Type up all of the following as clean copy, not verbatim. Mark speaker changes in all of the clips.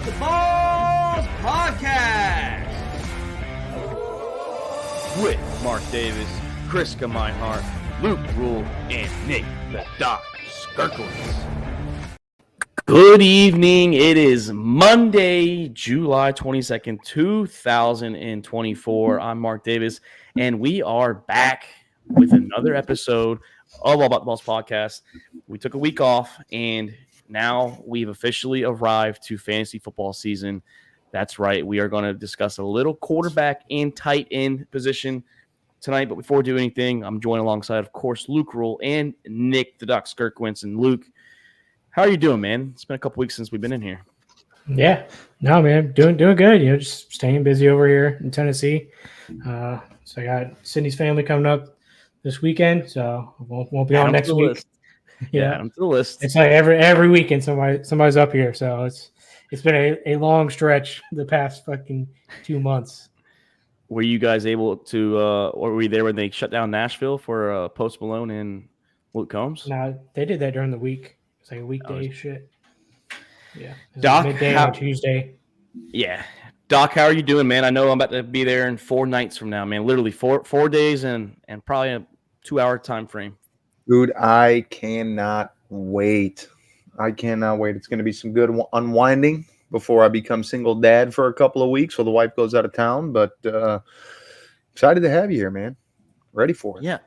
Speaker 1: About the Balls podcast with Mark Davis, Chris Meinhardt, Luke Rule, and Nick the Doc Skirkowitz. Good evening. It is Monday, July 22nd, 2024. I'm Mark Davis, and we are back with another episode of All About the Balls podcast. We took a week off, and now we've officially arrived to fantasy football season. That's right. We are going to discuss a little quarterback and tight end position tonight. But before we do anything, I'm joined alongside, of course, Luke Rule and Nick the Doc Skirkowitz. And Luke, how are you doing, man? It's been a couple weeks since we've been in here.
Speaker 2: Yeah, no, man, doing good. Just staying busy over here in Tennessee. So I got Sydney's family coming up this weekend, so won't be on next week.
Speaker 1: Yeah, I'm to the list.
Speaker 2: It's like every weekend somebody's up here, so it's been a long stretch the past fucking 2 months.
Speaker 1: Were you guys able to, or were you there when they shut down Nashville for Post Malone and Luke Combs?
Speaker 2: No, they did that during the week. It's like a weekday shit. Yeah,
Speaker 1: Doc,
Speaker 2: like midday on Tuesday.
Speaker 1: Yeah, Doc, how are you doing, man? I know I'm about to be there in 4 nights from now, man. Literally four days and probably a 2-hour time frame.
Speaker 3: Dude, I cannot wait. It's going to be some good unwinding before I become single dad for a couple of weeks while the wife goes out of town. But excited to have you here, man. Ready for it.
Speaker 1: Yeah,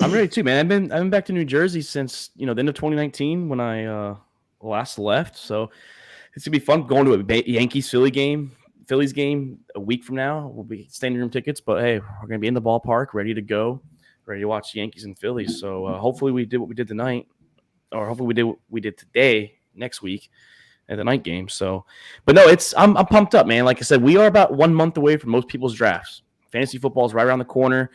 Speaker 1: I'm ready too, man. I've been back to New Jersey since the end of 2019 when I last left. So it's gonna be fun going to a Yankees Phillies game a week from now. We'll be standing room tickets, but hey, we're gonna be in the ballpark, ready to go. Ready to watch the Yankees and Phillies. So hopefully we did what we did tonight, or hopefully we did what we did today, next week at the night game. So, but no, I'm pumped up, man. Like I said, we are about 1 month away from most people's drafts. Fantasy football is right around the corner.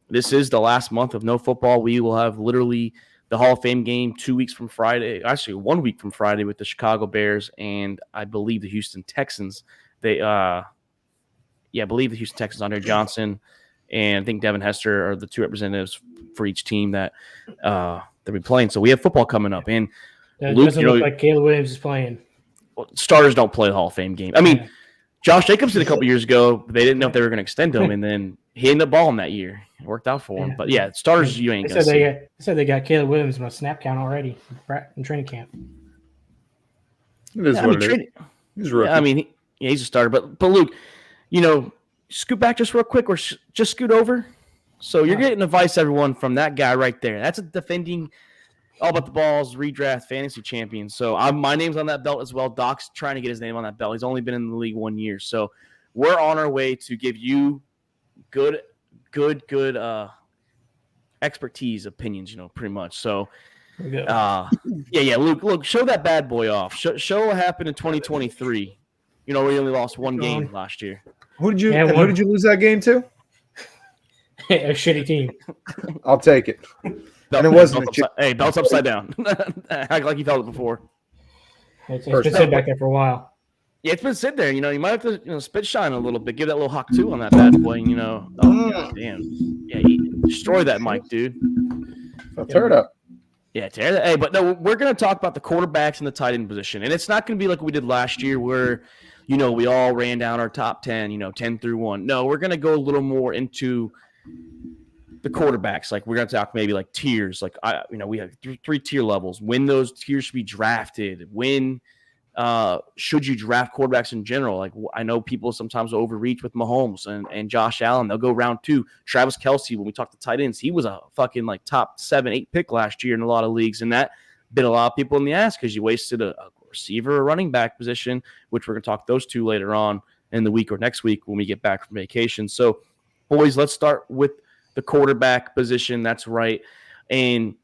Speaker 1: This is the last month of no football. We will have literally the Hall of Fame game 2 weeks from Friday, actually 1 week from Friday with the Chicago Bears and I believe the Houston Texans. I believe the Houston Texans under Johnson. And I think Devin Hester are the 2 representatives for each team that they'll be playing. So we have football coming up. And
Speaker 2: Luke, doesn't look like Caleb Williams is playing.
Speaker 1: Well, starters don't play the Hall of Fame game. I mean, Josh Jacobs did a couple years ago. But they didn't know if they were going to extend him, and then he ended up balling that year. It worked out for him. But yeah, starters you ain't going to see.
Speaker 2: They said they got Caleb Williams in a snap count already in training camp.
Speaker 3: It is what it is. He's rookie.
Speaker 1: Yeah, I mean, he's a starter. But Luke, scoot back just real quick, or just scoot over. So you're getting advice, everyone, from that guy right there. That's a defending All About the Balls redraft fantasy champion. So my name's on that belt as well. Doc's trying to get his name on that belt. He's only been in the league 1 year. So we're on our way to give you good expertise, opinions, pretty much. So Luke, show that bad boy off. Show what happened in 2023. We only lost 1 game last year.
Speaker 3: Who did you lose that game to?
Speaker 2: A shitty team.
Speaker 3: I'll take it. And it wasn't.
Speaker 1: Belt's upside down. Act like you felt it before.
Speaker 2: It's been sitting back there for a while.
Speaker 1: Yeah, it's been sitting there. You might have to spit shine a little bit. Give that little hawk 2 on that bad boy. Oh, God damn. Yeah, destroy that mic, dude.
Speaker 3: I'll tear it up.
Speaker 1: Yeah, tear that. Hey, but no, we're going to talk about the quarterbacks and the tight end position. And it's not going to be like we did last year where – we all ran down our top 10, 10 through 1. No, we're going to go a little more into the quarterbacks. Like, we're going to talk maybe like tiers. Like, we have 3 tier levels. When those tiers should be drafted. When should you draft quarterbacks in general? Like, I know people sometimes overreach with Mahomes and Josh Allen. They'll go round 2. Travis Kelce, when we talk to tight ends, he was a fucking like top 7, 8 pick last year in a lot of leagues. And that bit a lot of people in the ass because you wasted a receiver or running back position, which we're going to talk those 2 later on in the week or next week when we get back from vacation. So, boys, let's start with the quarterback position. That's right. And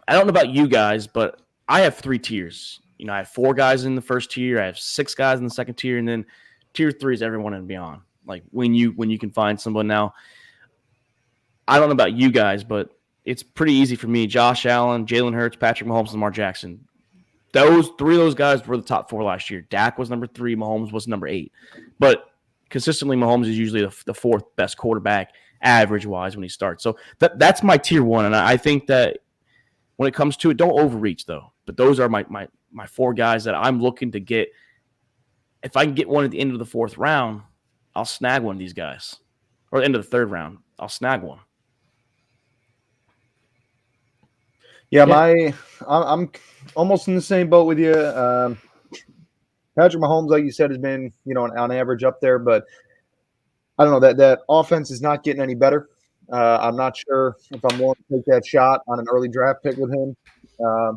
Speaker 1: I don't know about you guys, but I have 3 tiers. I have 4 guys in the first tier. I have 6 guys in the second tier. And then tier 3 is everyone and beyond. Like when you can find someone. Now, I don't know about you guys, but it's pretty easy for me. Josh Allen, Jalen Hurts, Patrick Mahomes, Lamar Jackson. Those 3 of those guys were the top 4 last year. Dak was number 3. Mahomes was number 8. But consistently, Mahomes is usually the 4th best quarterback average-wise when he starts. So that's my tier 1. And I think that when it comes to it, don't overreach, though. But those are my 4 guys that I'm looking to get if I can get one at the end of the 4th round, I'll snag one of these guys. Or the end of the 3rd round, I'll snag one.
Speaker 3: Yeah, I'm almost in the same boat with you. Patrick Mahomes, like you said, has been, on average up there, but I don't know, that offense is not getting any better. I'm not sure if I'm willing to take that shot on an early draft pick with him. I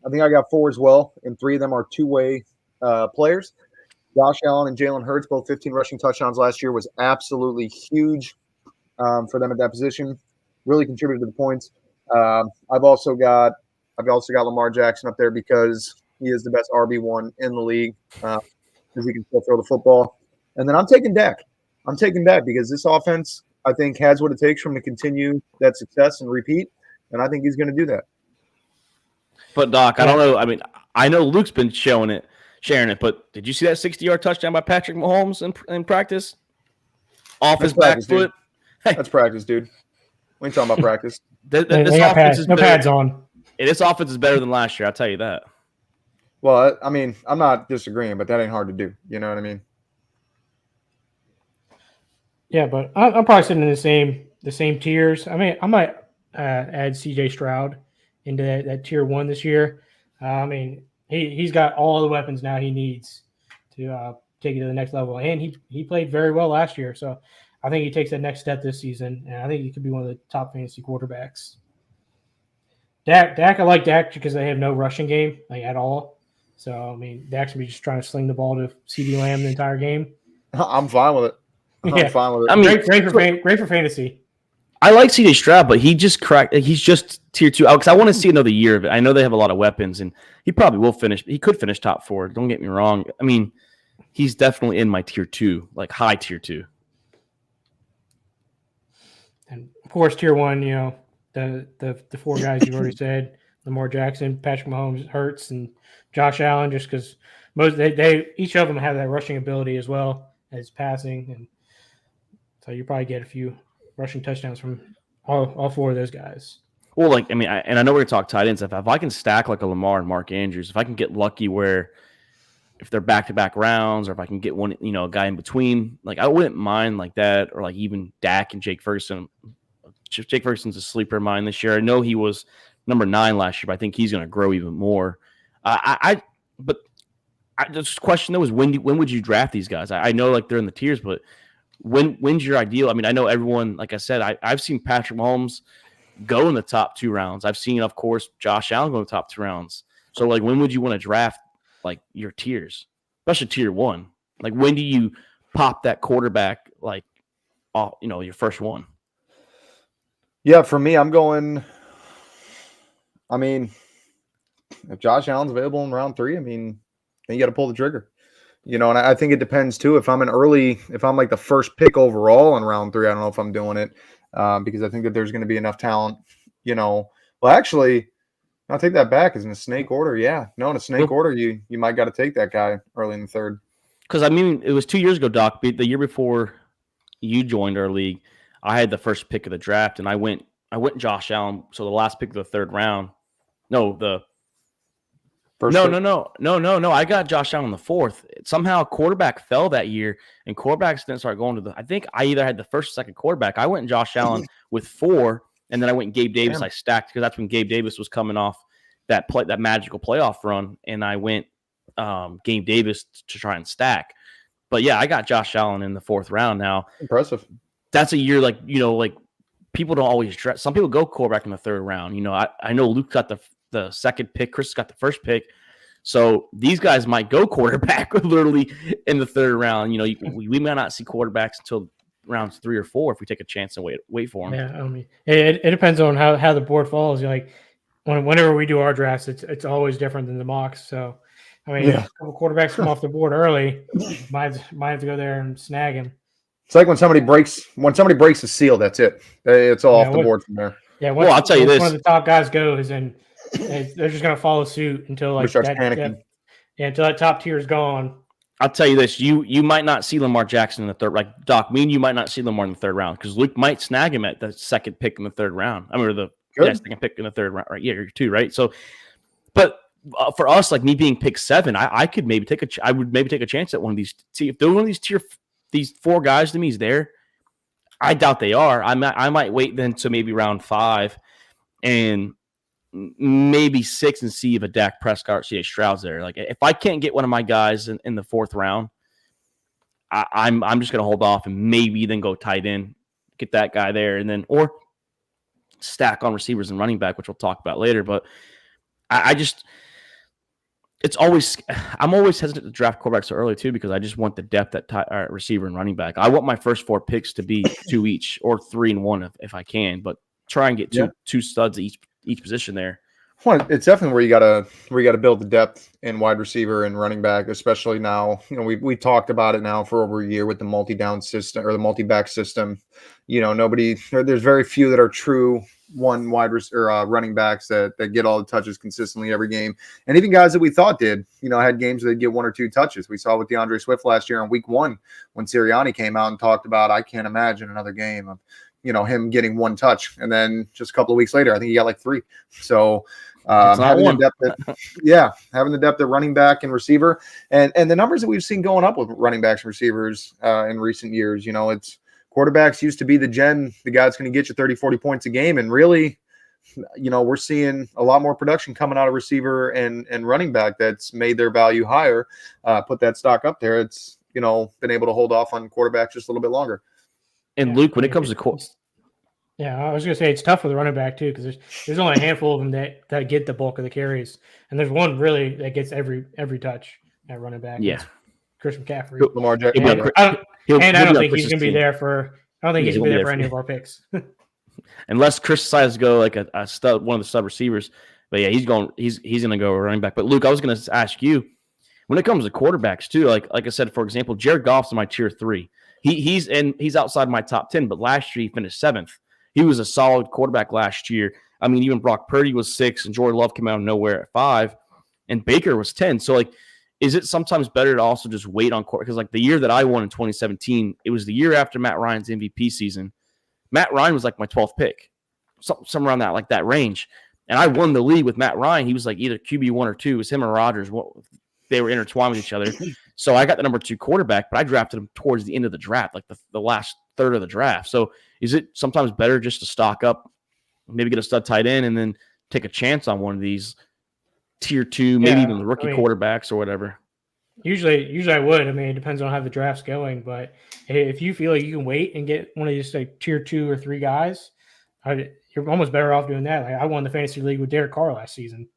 Speaker 3: think I got 4 as well, and 3 of them are two-way players. Josh Allen and Jalen Hurts, both 15 rushing touchdowns last year, was absolutely huge for them at that position. Really contributed to the points. I've also got Lamar Jackson up there because he is the best RB1 in the league because he can still throw the football. And then I'm taking Dak. Because this offense, I think, has what it takes for him to continue that success and repeat, and I think he's going to do that.
Speaker 1: But Doc, I don't know. I mean, I know Luke's been sharing it, but did you see that 60-yard touchdown by Patrick Mahomes in practice? Off his back foot.
Speaker 3: Hey. That's practice, dude. We ain't talking about practice.
Speaker 1: This offense is better.
Speaker 2: Pads on.
Speaker 1: This offense is better than last year. I'll tell you that.
Speaker 3: Well, I mean, I'm not disagreeing, but that ain't hard to do. You know what I mean?
Speaker 2: Yeah, but I'm probably sitting in the same tiers. I mean, I might add C.J. Stroud into that tier 1 this year. I mean, he's got all the weapons now he needs to take it to the next level, and he played very well last year. So I think he takes that next step this season, and I think he could be one of the top fantasy quarterbacks. Dak, I like Dak because they have no rushing game at all. So I mean, Dak's gonna be just trying to sling the ball to CeeDee Lamb the entire game.
Speaker 3: I'm fine with it. I'm fine with it.
Speaker 1: I mean,
Speaker 2: great for fantasy.
Speaker 1: I like C.J. Stroud, but he just cracked. He's just tier 2 because I want to see another year of it. I know they have a lot of weapons, and he probably will finish. He could finish top 4. Don't get me wrong. I mean, he's definitely in my tier 2, like high tier 2.
Speaker 2: And of course, tier 1, the 4 guys you already said: Lamar Jackson, Patrick Mahomes, Hurts, and Josh Allen. Just because they each of them have that rushing ability as well as passing, and so you probably get a few rushing touchdowns from all 4 of those guys.
Speaker 1: Well, I know we're going to talk tight ends. If I can stack like a Lamar and Mark Andrews, if I can get lucky where if they're back-to-back rounds or if I can get one, a guy in between, I wouldn't mind like that, or even Dak and Jake Ferguson. Jake Ferguson's a sleeper of mine this year. I know he was number 9 last year, but I think he's going to grow even more. But the question though is when would you draft these guys? I know they're in the tiers, but when's your ideal? I mean, I know everyone, like I said, I've seen Patrick Mahomes go in the top 2 rounds. I've seen, of course, Josh Allen go in the top 2 rounds. So, when would you want to draft, your tiers, especially tier 1? When do you pop that quarterback, your first one?
Speaker 3: Yeah, for me, I'm going – I mean, if Josh Allen's available in round 3, I mean, then you got to pull the trigger. And I think it depends too. If I'm the first pick overall in round 3, I don't know if I'm doing it because I think that there's going to be enough talent. Well, actually, I'll take that back. Is in a snake order. Yeah, no, in a snake order, you might got to take that guy early in the 3rd.
Speaker 1: Because I mean, it was 2 years ago, Doc. The year before you joined our league, I had the first pick of the draft, and I went Josh Allen. So the last pick of the 3rd round. No, the first. No. I got Josh Allen in the 4th. Somehow a quarterback fell that year, and quarterbacks didn't start going to the. I think I either had the first or second quarterback. I went Josh Allen with 4, and then I went Gabe Davis. Damn. I stacked because that's when Gabe Davis was coming off that magical playoff run, and I went Gabe Davis to try and stack. But yeah, I got Josh Allen in the 4th round. Now,
Speaker 3: impressive.
Speaker 1: That's a year people don't always draft. Some people go quarterback in the 3rd round. I know Luke got the second pick. Chris got the first pick. So these guys might go quarterback literally in the 3rd round. We might not see quarterbacks until rounds 3 or 4 if we take a chance and wait for them.
Speaker 2: Yeah, I mean, it depends on how the board falls. Whenever we do our drafts, it's always different than the mocks. So, I mean, if a couple quarterbacks come off the board early, might have to go there and snag him.
Speaker 3: It's like when somebody breaks the seal, that's it. It's all off the board from there.
Speaker 2: Yeah,
Speaker 1: I'll tell you this:
Speaker 2: one of the top guys goes, and they're just going to follow suit until
Speaker 3: panicking.
Speaker 2: Until that top tier is gone.
Speaker 1: I'll tell you this: you might not see Lamar Jackson in the 3rd. Like Doc, me and you might not see Lamar in the 3rd round because Luke might snag him at the second pick in the 3rd round. I mean, second pick in the 3rd round, right? Yeah, or 2, right? So, but for us, like me being pick 7, I could maybe I would maybe take a chance at one of these. See if they're one of these 4 guys to me is there. I doubt they are. I might wait then to maybe round 5 and maybe 6 and see if a Dak Prescott, C.J. Stroud's there. Like if I can't get one of my guys in the 4th round, I'm just gonna hold off and maybe then go tight end, get that guy there, and then or stack on receivers and running back, which we'll talk about later. But I just I'm always hesitant to draft quarterbacks so early too because I just want the depth at receiver and running back. I want my first 4 picks to be 2 each or 3 and 1 if I can, but try and get two studs at each position there.
Speaker 3: Well, it's definitely where you gotta build the depth in wide receiver and running back, especially now. We talked about it now for over a year with the multi-down system or the multi-back system. There's very few that are true one running backs that get all the touches consistently every game. And even guys that we thought did, had games that get 1 or 2 touches. We saw with DeAndre Swift last year in week 1 when Sirianni came out and talked about, I can't imagine another game of, him getting 1 touch. And then just a couple of weeks later, I think he got like 3. So having the depth at running back and receiver and the numbers that we've seen going up with running backs and receivers in recent years, it's quarterbacks used to be the guy that's going to get you 30, 40 points a game. And really, we're seeing a lot more production coming out of receiver and running back that's made their value higher, put that stock up there. It's, been able to hold off on quarterbacks just a little bit longer.
Speaker 1: And Luke, when it comes to
Speaker 2: yeah, I was going to say it's tough with the running back too because there's only a handful of them that get the bulk of the carries, and there's one really that gets every touch at running back.
Speaker 1: Yeah,
Speaker 2: it's Christian McCaffrey.
Speaker 3: Lamar Jackson.
Speaker 2: I don't think he's going to be there for. I don't think he's going to be there for any of our picks.
Speaker 1: Unless Chris decides to go like a stud, one of the stud receivers. But yeah, he's going to go running back. But Luke, I was going to ask you when it comes to quarterbacks too. Like I said, for example, Jared Goff's in my tier 3. He's outside my top 10, but last year he finished 7th. He was a solid quarterback last year. I mean, even Brock Purdy was 6, and Jordan Love came out of nowhere at 5, and Baker was 10. So, like, is it sometimes better to also just wait on quarterback? Because, like, the year that I won in 2017, it was the year after Matt Ryan's MVP season. Matt Ryan was like my 12th pick, somewhere around that range. And I won the league with Matt Ryan. He was like either QB 1 or 2. It was him or Rodgers. They were intertwined with each other. So I got the number 2 quarterback, but I drafted him towards the end of the draft, like the last third of the draft. So is it sometimes better just to stock up, maybe get a stud tight end, and then take a chance on one of these tier 2, maybe even the rookie quarterbacks or whatever?
Speaker 2: Usually I would. I mean, it depends on how the draft's going. But if you feel like you can wait and get one of these like tier 2 or 3 guys, you're almost better off doing that. Like I won the fantasy league with Derek Carr last season.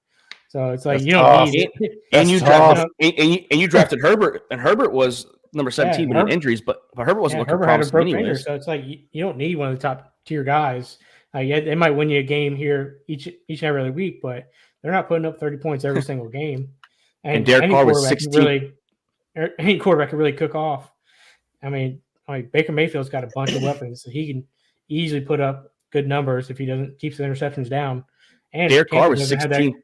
Speaker 2: So it's like you don't need
Speaker 1: it. And you drafted Herbert, and Herbert was number 17 with injuries, but Herbert wasn't looking promising anyway.
Speaker 2: So it's like you don't need one of the top tier guys. They might win you a game here each and every other week, but they're not putting up 30 points every single game.
Speaker 1: And Derek Carr was 16.
Speaker 2: Any quarterback can really cook off. I mean, like Baker Mayfield's got a bunch of weapons, so he can easily put up good numbers if he keeps the interceptions down. And
Speaker 1: Derek Carr was 16.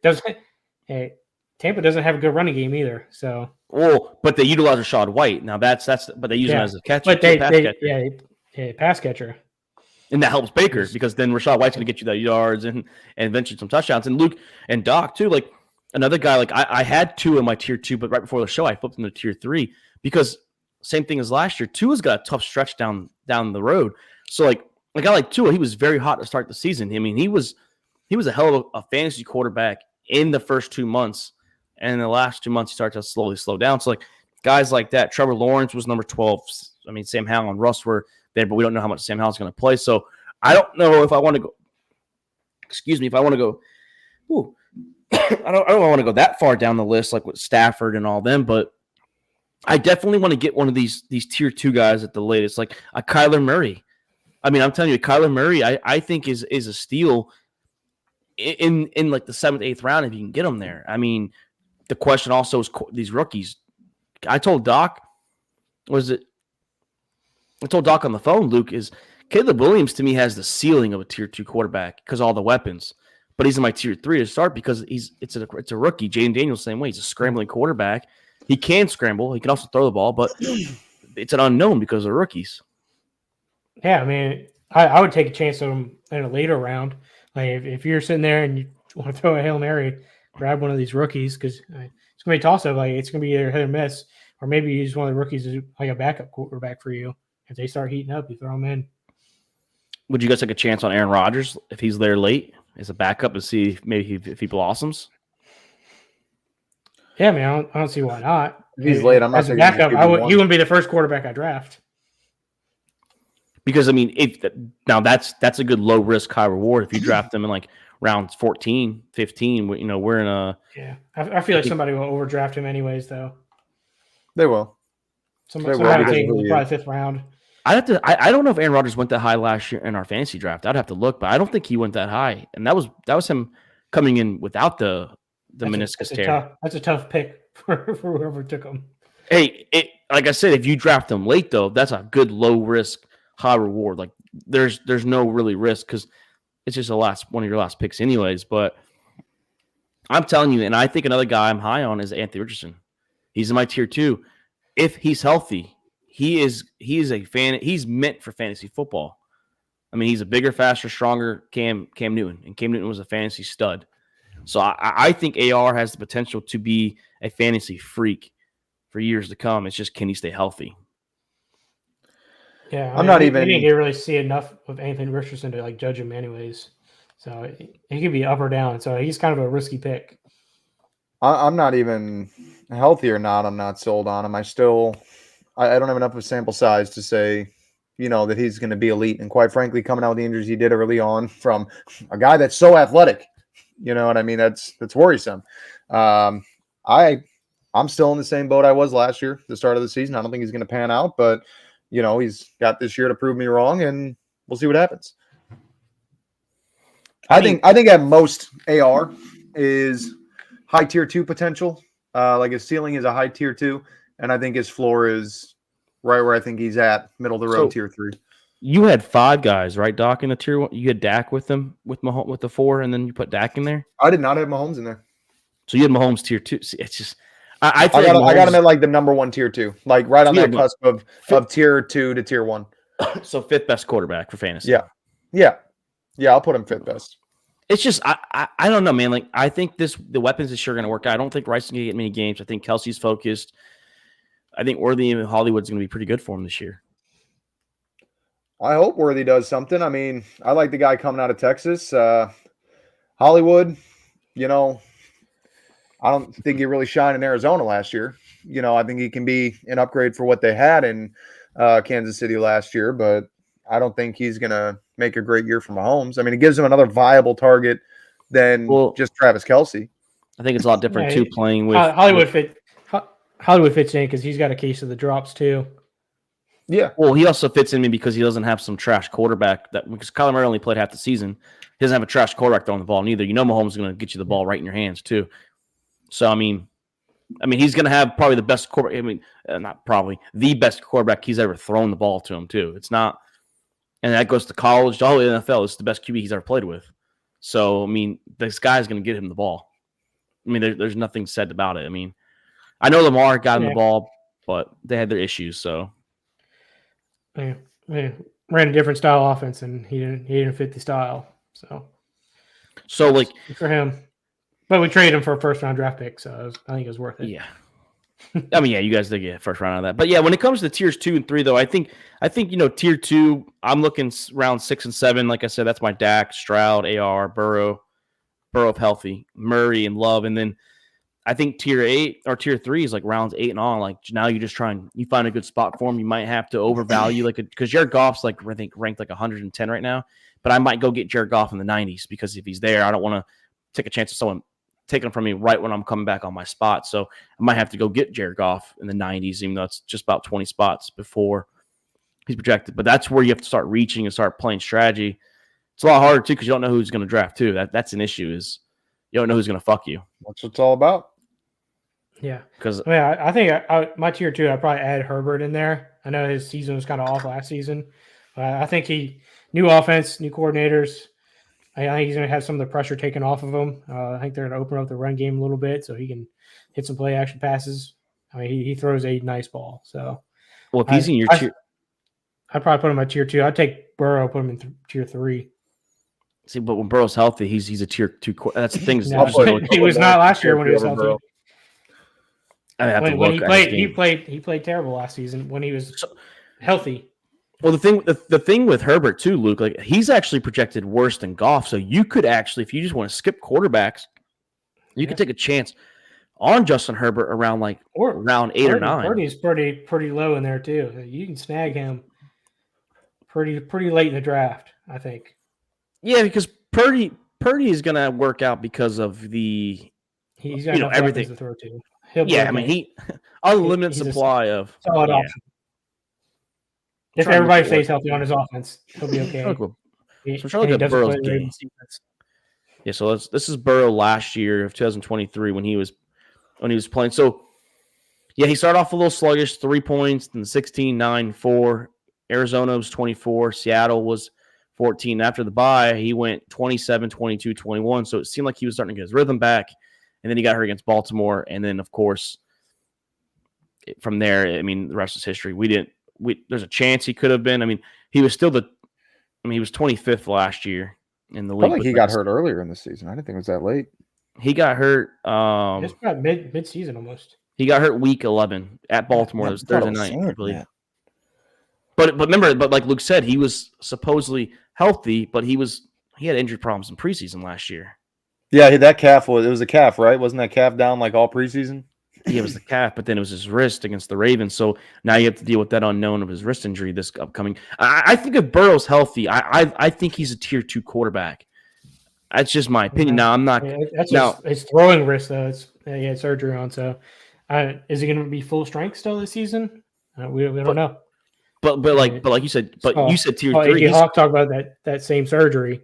Speaker 2: Tampa doesn't have a good running game either. So,
Speaker 1: but they utilize Rashad White. Now but they use him as a catcher.
Speaker 2: But pass catcher.
Speaker 1: And that helps Baker because then Rashad White's going to get you the yards and eventually some touchdowns. And Luke and Doc too, like another guy. Like I had 2 in my tier 2, but right before the show I flipped him to tier 3 because same thing as last year. Tua's got a tough stretch down the road. So like a guy like Tua, he was very hot to start the season. I mean, he was a hell of a fantasy quarterback in the first 2 months. And in the last 2 months, he started to slowly slow down. So, like, guys like that, Trevor Lawrence was number 12. I mean, Sam Howell and Russ were there, but we don't know how much Sam Howell's going to play. So, I don't know if I want to go – if I want to go – I don't want to go that far down the list, like with Stafford and all them, but I definitely want to get one of these tier 2 guys at the latest, like a Kyler Murray. I mean, I'm telling you, Kyler Murray, I think is a steal in like the 7th, 8th round if you can get him there. I mean – the question also is these rookies. I told Doc on the phone, Luke, is Caleb Williams to me has the ceiling of a tier 2 quarterback because all the weapons, but he's in my tier 3 to start because it's a rookie. Jaden Daniels same way. He's a scrambling quarterback. He can scramble. He can also throw the ball, but it's an unknown because of rookies.
Speaker 2: Yeah, I mean, I would take a chance on him in a later round. Like if you're sitting there and you want to throw a Hail Mary, grab one of these rookies because it's going to be a toss-up. Like, it's going to be either hit or miss, or maybe you use one of the rookies as like a backup quarterback for you. If they start heating up, you throw them in.
Speaker 1: Would you guys take a chance on Aaron Rodgers if he's there late as a backup and see if he blossoms?
Speaker 2: Yeah, man, I don't see why not.
Speaker 3: If he's late, I'm not
Speaker 2: as a
Speaker 3: taking
Speaker 2: backup.
Speaker 3: QB1.
Speaker 2: He wouldn't be the first quarterback I draft.
Speaker 1: Because I mean, that's a good low risk, high reward. If you draft them in like rounds 14, 15, we're in a
Speaker 2: I feel like somebody will overdraft him anyways, though.
Speaker 3: They will.
Speaker 2: Somebody
Speaker 3: because
Speaker 2: take
Speaker 3: of
Speaker 2: him
Speaker 3: who
Speaker 2: probably 5th round.
Speaker 1: I don't know if Aaron Rodgers went that high last year in our fantasy draft. I'd have to look, but I don't think he went that high. And that was him coming in without the meniscus tear.
Speaker 2: That's a tough pick for whoever took him.
Speaker 1: Hey, like I said, if you draft him late though, that's a good low risk, high reward. Like there's no really risk because it's just one of your last picks anyways. But I'm telling you, and I think another guy I'm high on is Anthony Richardson. He's in my tier 2. If he's healthy, he is a fan. He's meant for fantasy football. I mean, he's a bigger, faster, stronger Cam Newton, and Cam Newton was a fantasy stud. So I think AR has the potential to be a fantasy freak for years to come. It's just, can he stay healthy?
Speaker 2: Yeah,
Speaker 3: I'm not even.
Speaker 2: We didn't really see enough of Anthony Richardson to like judge him, anyways. So he could be up or down. So he's kind of a risky pick.
Speaker 3: I'm not even healthy or not. I'm not sold on him. I don't have enough of a sample size to say, that he's going to be elite. And quite frankly, coming out with the injuries he did early on from a guy that's so athletic, you know what I mean? That's worrisome. I'm still in the same boat I was last year, the start of the season. I don't think he's going to pan out, but he's got this year to prove me wrong, and we'll see what happens. I think at most AR is high tier 2 potential. Like his ceiling is a high tier 2, and I think his floor is right where I think he's at, middle of the road, tier 3.
Speaker 1: You had 5 guys, right, Doc, in the tier 1? You had Dak with them with Mahomes with the 4, and then you put Dak in there.
Speaker 3: I did not have Mahomes in there.
Speaker 1: So you had Mahomes tier 2. See, it's just
Speaker 3: I got him at like the number 1 tier 2, like right on that cusp of tier 2 to tier 1.
Speaker 1: So 5th best quarterback for fantasy.
Speaker 3: Yeah. I'll put him 5th best.
Speaker 1: It's just I don't know, man. Like I think the weapons is sure going to work out. I don't think Rice is going to get many games. I think Kelsey's focused. I think Worthy and Hollywood's going to be pretty good for him this year.
Speaker 3: I hope Worthy does something. I mean, I like the guy coming out of Texas. Hollywood, I don't think he really shined in Arizona last year. I think he can be an upgrade for what they had in Kansas City last year, but I don't think he's going to make a great year for Mahomes. I mean, it gives him another viable target than just Travis Kelce.
Speaker 1: I think it's a lot different too, playing with
Speaker 2: Hollywood fits in because he's got a case of the drops too.
Speaker 3: Yeah.
Speaker 1: Well, he also fits in me because he doesn't have some trash quarterback because Kyler Murray only played half the season. He doesn't have a trash quarterback throwing the ball neither. Mahomes is going to get you the ball right in your hands too. So I mean, he's going to have probably the best quarterback. Not probably the best quarterback he's ever thrown the ball to him too. It's not, and that goes to college, to all the NFL. It's the best QB he's ever played with. So I mean, this guy's going to get him the ball. There's nothing said about it. I know Lamar got him the ball, but they had their issues. So
Speaker 2: ran a different style offense, and he didn't fit the style. So
Speaker 1: like
Speaker 2: good for him. But we traded him for a 1st round draft pick, so I think it was worth it.
Speaker 1: Yeah. You guys did get 1st round out of that. But yeah, when it comes to tiers 2 and 3, though, I think tier 2, I'm looking round 6 and 7. Like I said, that's my Dak, Stroud, AR, Burrow if healthy, Murray and Love, and then I think tier 8 or tier 3 is like rounds 8 and on. Like now you just you find a good spot for him. You might have to overvalue because Jared Goff's like I think ranked like 110 right now, but I might go get Jared Goff in the 90s because if he's there, I don't want to take a chance of someone taking him from me right when I'm coming back on my spot. So I might have to go get Jared Goff in the 90s, even though it's just about 20 spots before he's projected. But that's where you have to start reaching and start playing strategy. It's a lot harder too because you don't know who's going to draft too. That's an issue is you don't know who's going to fuck you.
Speaker 3: That's what it's all about.
Speaker 2: Yeah,
Speaker 1: because
Speaker 2: I think my tier 2, I'd probably add Herbert in there. I know his season was kind of off last season, but I think new offense, new coordinators. I think he's going to have some of the pressure taken off of him. I think they're going to open up the run game a little bit so he can hit some play action passes. He throws a nice ball. So,
Speaker 1: well, if he's in your tier,
Speaker 2: I'd probably put him at tier 2. I'd take Burrow, put him in tier 3.
Speaker 1: See, but when Burrow's healthy, he's a tier 2. That's the thing. Is
Speaker 2: No,
Speaker 1: there's no-
Speaker 2: he was not last year when he was
Speaker 3: Over
Speaker 2: healthy.
Speaker 3: Burrow.
Speaker 1: I have to
Speaker 2: When
Speaker 1: look
Speaker 2: he
Speaker 1: at
Speaker 2: played,
Speaker 1: his game.
Speaker 2: he played terrible last season when he was healthy.
Speaker 1: Well, the thing with Herbert too, Luke, like he's actually projected worse than Goff. So you could actually, if you just want to skip quarterbacks, you could take a chance on Justin Herbert around round 8 or 9.
Speaker 2: Purdy's pretty low in there too. You can snag him pretty late in the draft, I think.
Speaker 1: Yeah, because Purdy is going to work out because of the
Speaker 2: He's got enough
Speaker 1: everything
Speaker 2: to throw to. He'll be
Speaker 1: Yeah, I
Speaker 2: okay.
Speaker 1: mean he unlimited
Speaker 2: He's a
Speaker 1: supply of
Speaker 2: solid option. If
Speaker 1: Trying to
Speaker 2: everybody
Speaker 1: look
Speaker 2: stays
Speaker 1: at
Speaker 2: healthy on his offense, he'll be okay.
Speaker 1: Cool.
Speaker 2: He,
Speaker 1: So I'm trying to
Speaker 2: and he
Speaker 1: look at
Speaker 2: doesn't
Speaker 1: Burrow's
Speaker 2: play the
Speaker 1: game.
Speaker 2: Ravens defense.
Speaker 1: Yeah, so this is Burrow last year of 2023 when he was playing. So yeah, he started off a little sluggish, 3 points, then 16, 9, 4. Arizona was 24, Seattle was 14. After the bye, he went 27, 22, 21. So it seemed like he was starting to get his rhythm back. And then he got hurt against Baltimore. And then, of course, from there, I mean, the rest is history. There's a chance he could have been. I mean, he was still he was 25th last year in the
Speaker 3: I
Speaker 1: league.
Speaker 3: felt like he got hurt earlier in the season. I didn't think it was that late.
Speaker 1: He got hurt.
Speaker 2: It's about mid-season almost.
Speaker 1: He got hurt week 11 at Baltimore. It was Thursday night, I believe. But remember, like Luke said, he was supposedly healthy, but he had injury problems in preseason last year.
Speaker 3: Yeah, that calf it was a calf, right? Wasn't that calf down like all preseason?
Speaker 1: Yeah, it was the calf, but then it was his wrist against the Ravens. So now you have to deal with that unknown of his wrist injury this upcoming. I think if Burrow's healthy, I think he's a tier 2 quarterback. That's just my opinion. Now I'm not.
Speaker 2: Yeah, that's
Speaker 1: now
Speaker 2: just it's throwing wrist though. It's he had surgery on. So, is he going to be full strength still this season? We don't know.
Speaker 1: But like you said, you said tier 3.
Speaker 2: AJ Hawk talked about that same surgery.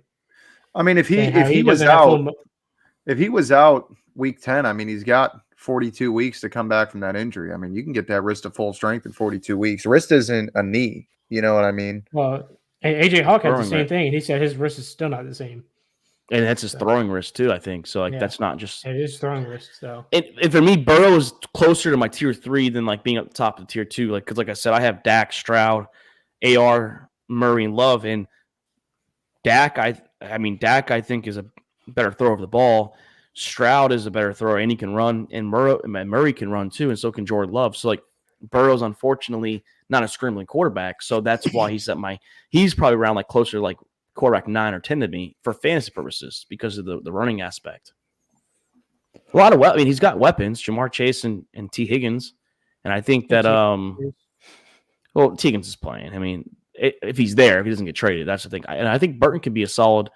Speaker 3: I mean, if he was out week 10, I mean, he's got 42 weeks to come back from that injury. I mean, you can get that wrist to full strength in 42 weeks. Wrist isn't a knee. You know what I mean?
Speaker 2: Well, AJ Hawk had the
Speaker 1: Throwing
Speaker 2: same
Speaker 1: wrist.
Speaker 2: thing, and he said his wrist is still not the same.
Speaker 1: And that's his throwing wrist too, I think. So that's not just.
Speaker 2: It is throwing wrist, so.
Speaker 1: And for me, Burrow is closer to my tier 3 than like being at the top of tier 2. Like because like I said, I have Dak, Stroud, AR, Murray, and Love. And Dak, I think is a better thrower of the ball. Stroud is a better thrower, and he can run. And Murray can run too, and so can Jordan Love. So like Burrow's unfortunately not a scrambling quarterback, so that's why he's probably around like closer to like quarterback 9 or 10 to me for fantasy purposes because of the running aspect. A lot of he's got weapons, Jamar Chase and T. Higgins, and I think that T. Higgins is playing. I mean, if he's there, if he doesn't get traded, that's the thing. And I think Burton could be a solid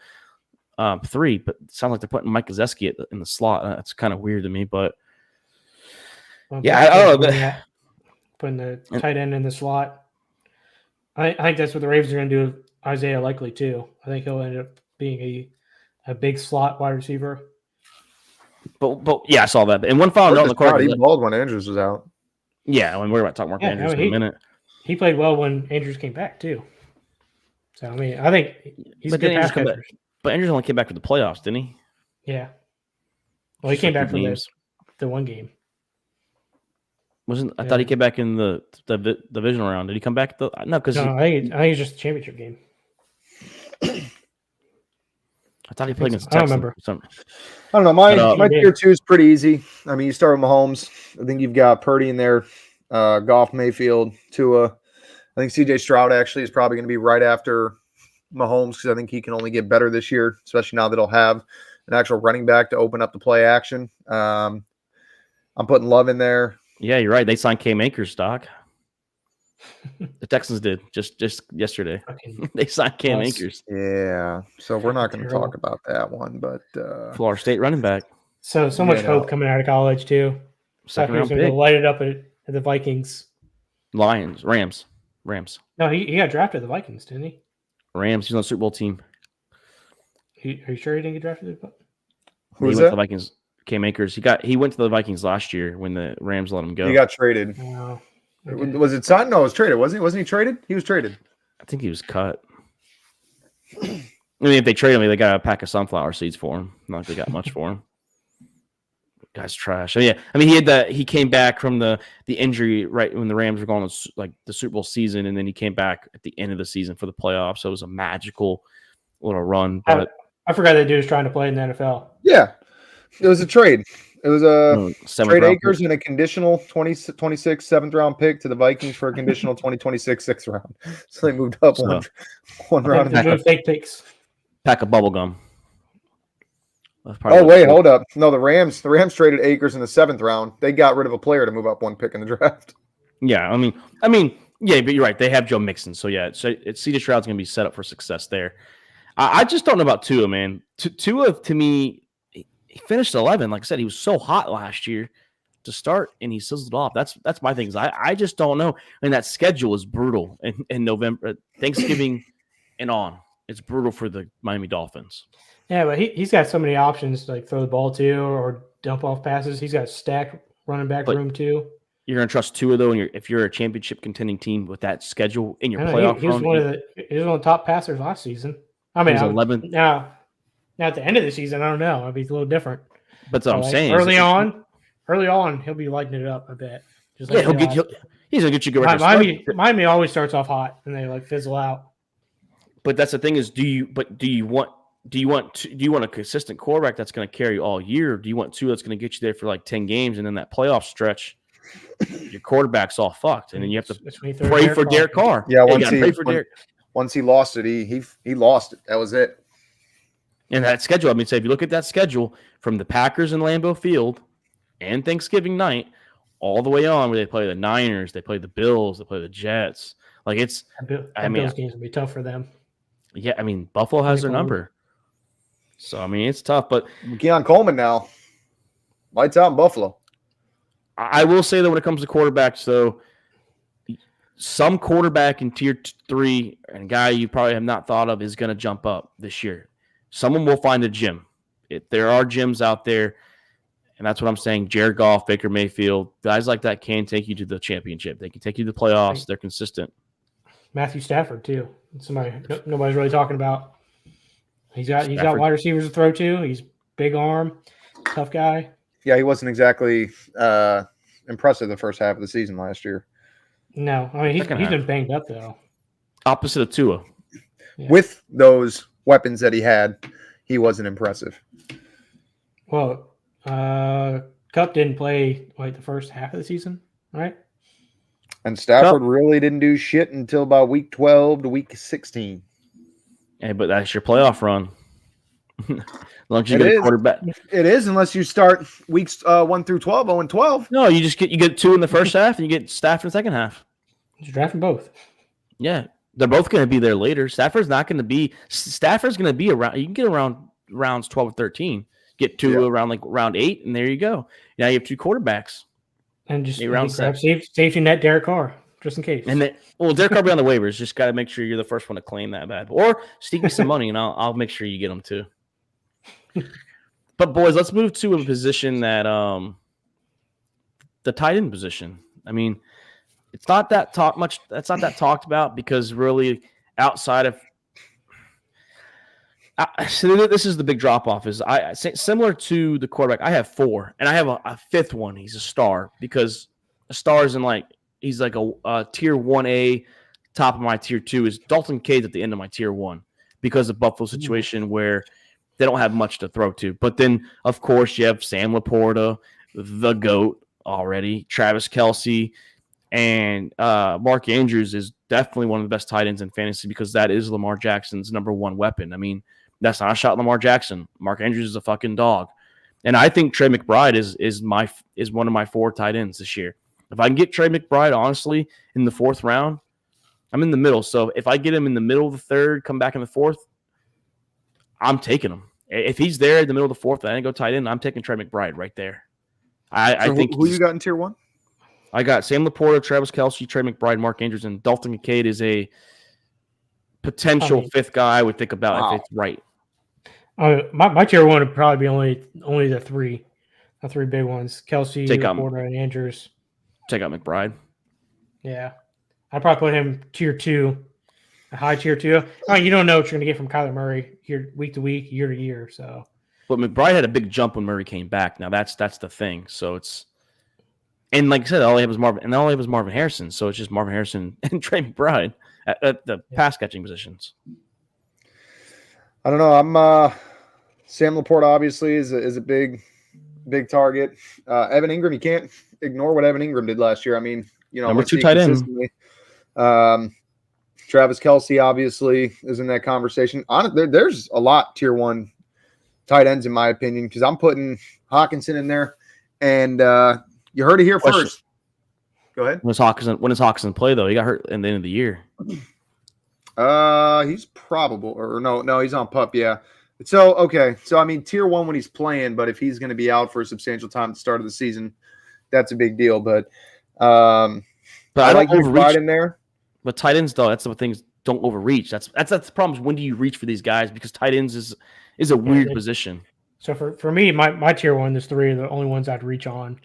Speaker 1: 3, but it sounds like they're putting Mike Gesicki in the slot. That's kind of weird to me, but I don't know.
Speaker 2: Putting the tight end in the slot. I think that's what the Ravens are going to do with Isaiah Likely too. I think he'll end up being a big slot wide receiver.
Speaker 1: But yeah, I saw that. And one final note on the card.
Speaker 3: He balled when Andrews was out.
Speaker 1: Yeah, when we're about to talk Mark Andrews in a minute.
Speaker 2: He played well when Andrews came back too. So I mean, I think he's a good pass catcher.
Speaker 1: But Andrews only came back for the playoffs, didn't he?
Speaker 2: Yeah. Well, he came back for the one game.
Speaker 1: I thought he came back in the divisional round. Did he come back? No, because
Speaker 2: I think it's just the championship game.
Speaker 1: I thought he played against
Speaker 2: I don't
Speaker 1: Texans.
Speaker 2: remember.
Speaker 3: I don't know. My tier 2 is pretty easy. I mean, you start with Mahomes. I think you've got Purdy in there, Goff, Mayfield, Tua. I think C.J. Stroud actually is probably going to be right after Mahomes because I think he can only get better this year, especially now that he'll have an actual running back to open up the play action. I'm putting Love in there.
Speaker 1: Yeah, you're right. They signed Cam Akers, Doc. The Texans did just yesterday. They signed Cam Akers.
Speaker 3: Yeah, so we're not going to talk about that one, but
Speaker 1: Florida State running back.
Speaker 2: So much hope coming out of college too.
Speaker 1: Second round
Speaker 2: pick. Light it up at the Vikings.
Speaker 1: Rams.
Speaker 2: No, he got drafted at the Vikings, didn't he?
Speaker 1: Rams. He's on the Super Bowl team.
Speaker 2: Are you sure he didn't get drafted?
Speaker 1: He went to the Vikings. Cam Akers. He went to the Vikings last year when the Rams let him go.
Speaker 3: He got traded.
Speaker 2: Oh, okay.
Speaker 3: Was it signed? No, it was traded. Wasn't he traded? He was traded.
Speaker 1: I think he was cut. I mean, if they trade him, they got a pack of sunflower seeds for him. Not like they got much for him. Guy's trash. So, yeah, I mean, he came back from the injury right when the Rams were going to like the Super Bowl season, and then he came back at the end of the season for the playoffs. So it was a magical little run. But
Speaker 2: I forgot that dude was trying to play in the NFL.
Speaker 3: Yeah, it was a trade. It was a
Speaker 1: Seventh
Speaker 3: trade
Speaker 1: round
Speaker 3: Akers
Speaker 1: pick.
Speaker 3: and a conditional 2026 seventh round pick to the Vikings for a conditional 2026 sixth round. So they moved up one round.
Speaker 2: They moved fake picks.
Speaker 1: Pack of bubble gum.
Speaker 3: Oh wait, hold up. No, the Rams traded Akers in the seventh round. They got rid of a player to move up one pick in the draft.
Speaker 1: Yeah, I mean, yeah, but you're right. They have Joe Mixon, so yeah, C.J. Stroud's going to be set up for success there. I just don't know about Tua, man. Tua, to me, he finished 11. Like I said, he was so hot last year to start, and he sizzled off. That's my thing. I just don't know. And that schedule is brutal in November, Thanksgiving, and on. It's brutal for the Miami Dolphins.
Speaker 2: Yeah, but he's got so many options to like throw the ball to or dump off passes. He's got stacked running back room too. You're
Speaker 1: going to trust Tua though, if you're a championship contending team with that schedule in your playoff run.
Speaker 2: He was one of the top passers last season. I mean,
Speaker 1: 11th.
Speaker 2: Now at the end of the season, I don't know. It'd be a little different.
Speaker 1: But that's what I'm saying.
Speaker 2: Early on, he'll be lighting it up a bit.
Speaker 1: Just like he's gonna get you good.
Speaker 2: Miami always starts off hot and they like fizzle out.
Speaker 1: But that's the thing is, do you want a consistent quarterback that's going to carry you all year? Or do you want two that's going to get you there for like 10 games and then that playoff stretch, your quarterback's all fucked, and then you have to pray for Derek Carr.
Speaker 3: Yeah, once he lost it, he lost it. That was it.
Speaker 1: And that schedule, I mean, say if you look at that schedule from the Packers in Lambeau Field and Thanksgiving night all the way on, where they play the Niners, they play the Bills, they play the Jets. Like those
Speaker 2: games will be tough for them.
Speaker 1: Yeah, I mean, Buffalo has their number. So, I mean, it's tough. But
Speaker 3: Keon Coleman now. Lights out in Buffalo.
Speaker 1: I will say that when it comes to quarterbacks, though, some quarterback in tier 3 and a guy you probably have not thought of is going to jump up this year. Someone will find a gym. There are gyms out there, and that's what I'm saying. Jared Goff, Baker Mayfield, guys like that can take you to the championship. They can take you to the playoffs. They're consistent.
Speaker 2: Matthew Stafford too. Somebody nobody's really talking about. He's got wide receivers to throw to. He's big arm, tough guy.
Speaker 3: Yeah, he wasn't exactly impressive the first half of the season last year.
Speaker 2: No, I mean he's been banged up though.
Speaker 1: Opposite of Tua.
Speaker 3: Yeah. With those weapons that he had, he wasn't impressive.
Speaker 2: Well, Kupp didn't play like the first half of the season, right?
Speaker 3: And Stafford really didn't do shit until about week 12 to week 16.
Speaker 1: Hey, but that's your playoff run. As long as you get a quarterback.
Speaker 3: It is, unless you start weeks 1 through 12, 0-12.
Speaker 1: No, you get 2 in the first half and you get Stafford in the second half.
Speaker 2: You're drafting both.
Speaker 1: Yeah. They're both going to be there later. Stafford's going to be around. You can get around rounds 12 or 13. Get 2 around like round 8, and there you go. Now you have 2 quarterbacks.
Speaker 2: And just grab safety net Derek Carr, just in case.
Speaker 1: And Derek Carr will be on the waivers. Just got to make sure you're the first one to claim that bad. Or sneak me some money, and I'll make sure you get them too. But boys, let's move to a position that the tight end position. I mean, it's not that talked about because really outside of so this is the big drop off. Is similar to the quarterback? I have 4, and I have a 5th one. He's a star because a star is he's like a tier 1A. Top of my tier 2 is Dalton Cade at the end of my tier 1 because of Buffalo's situation where they don't have much to throw to. But then of course you have Sam Laporta, the GOAT already, Travis Kelce, and Mark Andrews is definitely one of the best tight ends in fantasy because that is Lamar Jackson's number 1 weapon. I mean, that's not a shot at Lamar Jackson. Mark Andrews is a fucking dog. And I think Trey McBride is one of my 4 tight ends this year. If I can get Trey McBride, honestly, in the 4th round, I'm in the middle. So if I get him in the middle of the 3rd, come back in the 4th, I'm taking him. If he's there in the middle of the 4th and I didn't go tight end, I'm taking Trey McBride right there. I think
Speaker 3: who you got in tier 1?
Speaker 1: I got Sam Laporta, Travis Kelce, Trey McBride, Mark Andrews, and Dalton Cade is a potential 5th guy I would think about if it's right.
Speaker 2: My tier 1 would probably be only the 3 big ones: Kelce, Laporta, and Andrews.
Speaker 1: Take out McBride.
Speaker 2: Yeah, I'd probably put him tier 2, a high tier 2. You don't know what you're going to get from Kyler Murray here week to week, year to year. So,
Speaker 1: but McBride had a big jump when Murray came back. Now that's the thing. So it's. And like I said, all he had was Marvin Harrison. So it's just Marvin Harrison and Trey McBride at the pass catching positions.
Speaker 3: I don't know. Sam Laporta obviously is a big target. Evan Ingram, you can't ignore what Evan Ingram did last year. I mean,
Speaker 1: Number
Speaker 3: we're
Speaker 1: 2
Speaker 3: seeing
Speaker 1: tight end.
Speaker 3: consistently. Travis Kelce obviously is in that conversation. There's a lot tier 1 tight ends in my opinion, because I'm putting Hawkinson in there, and you heard it here
Speaker 1: Question.
Speaker 3: first. Go ahead.
Speaker 1: When does Hawkinson play though? He got hurt in the end of the year.
Speaker 3: He's probable, or no, he's on PUP. Yeah. So okay, so I mean tier 1 when he's playing, but if he's going to be out for a substantial time at the start of the season, that's a big deal. But I like McBride in there.
Speaker 1: But tight ends though, that's the things, don't overreach. That's the problem. When do you reach for these guys? Because tight ends is a weird position.
Speaker 2: So for me, my tier 1, there's 3 are the only ones I'd reach on,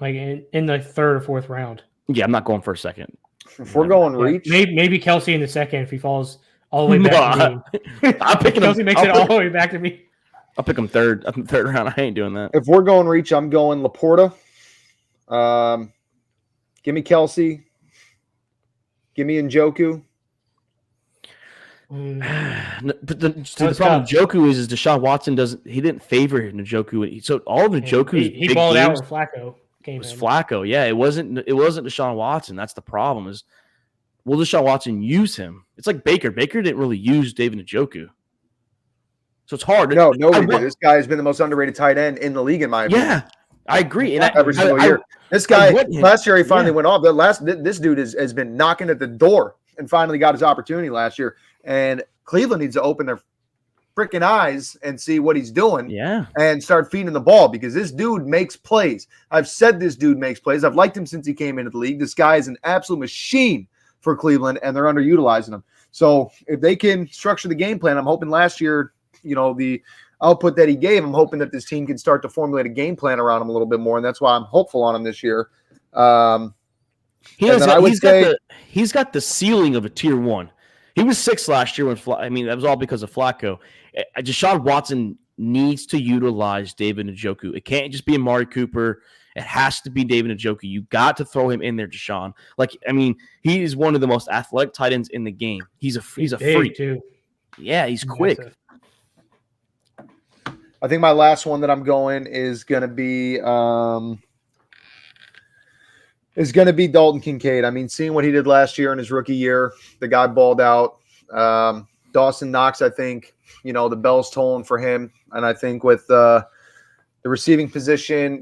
Speaker 2: like in the 3rd or 4th round.
Speaker 1: Yeah, I'm not going for a second.
Speaker 3: If we're going reach,
Speaker 2: maybe Kelce in the 2nd if he falls all the way back to me.
Speaker 1: I'll pick him.
Speaker 2: Kelce makes it all the way back to me.
Speaker 1: I'll pick him 3rd round. I ain't doing that.
Speaker 3: If we're going reach, I'm going Laporta. Give me Kelce. Give me Njoku.
Speaker 1: But the problem with Njoku is Deshaun Watson didn't favor Njoku. So all of Njoku's
Speaker 2: he
Speaker 1: big
Speaker 2: balled
Speaker 1: games
Speaker 2: out when Flacco came
Speaker 1: was
Speaker 2: in.
Speaker 1: Flacco. Yeah, it wasn't Deshaun Watson. That's the problem. Is will Deshaun Watson use him? It's like Baker. Baker didn't really use David Njoku. So it's hard.
Speaker 3: No, nobody did. This guy has been the most underrated tight end in the league, in my opinion.
Speaker 1: Yeah, I agree. And
Speaker 3: every single year. This guy last year he finally went off. This dude has been knocking at the door and finally got his opportunity last year. And Cleveland needs to open their freaking eyes and see what he's doing.
Speaker 1: Yeah.
Speaker 3: And start feeding the ball, because this dude makes plays. I've said this dude makes plays. I've liked him since he came into the league. This guy is an absolute machine for Cleveland, and they're underutilizing him. So if they can structure the game plan, I'm hoping last year, the output that he gave, I'm hoping that this team can start to formulate a game plan around him a little bit more, and that's why I'm hopeful on him this year.
Speaker 1: He's got the ceiling of a tier 1. He was 6 last year that was all because of Flacco. Deshaun Watson needs to utilize David Njoku. It can't just be Amari Cooper. It has to be David Njoku. You got to throw him in there, Deshaun. He is one of the most athletic tight ends in the game. He's a freak
Speaker 2: too.
Speaker 1: Yeah, he's quick.
Speaker 3: I think my last one that I'm going is going to be Dalton Kincaid. I mean, seeing what he did last year in his rookie year, the guy balled out. Dawson Knox, I think, the bell's tolling for him. And I think with the receiving position,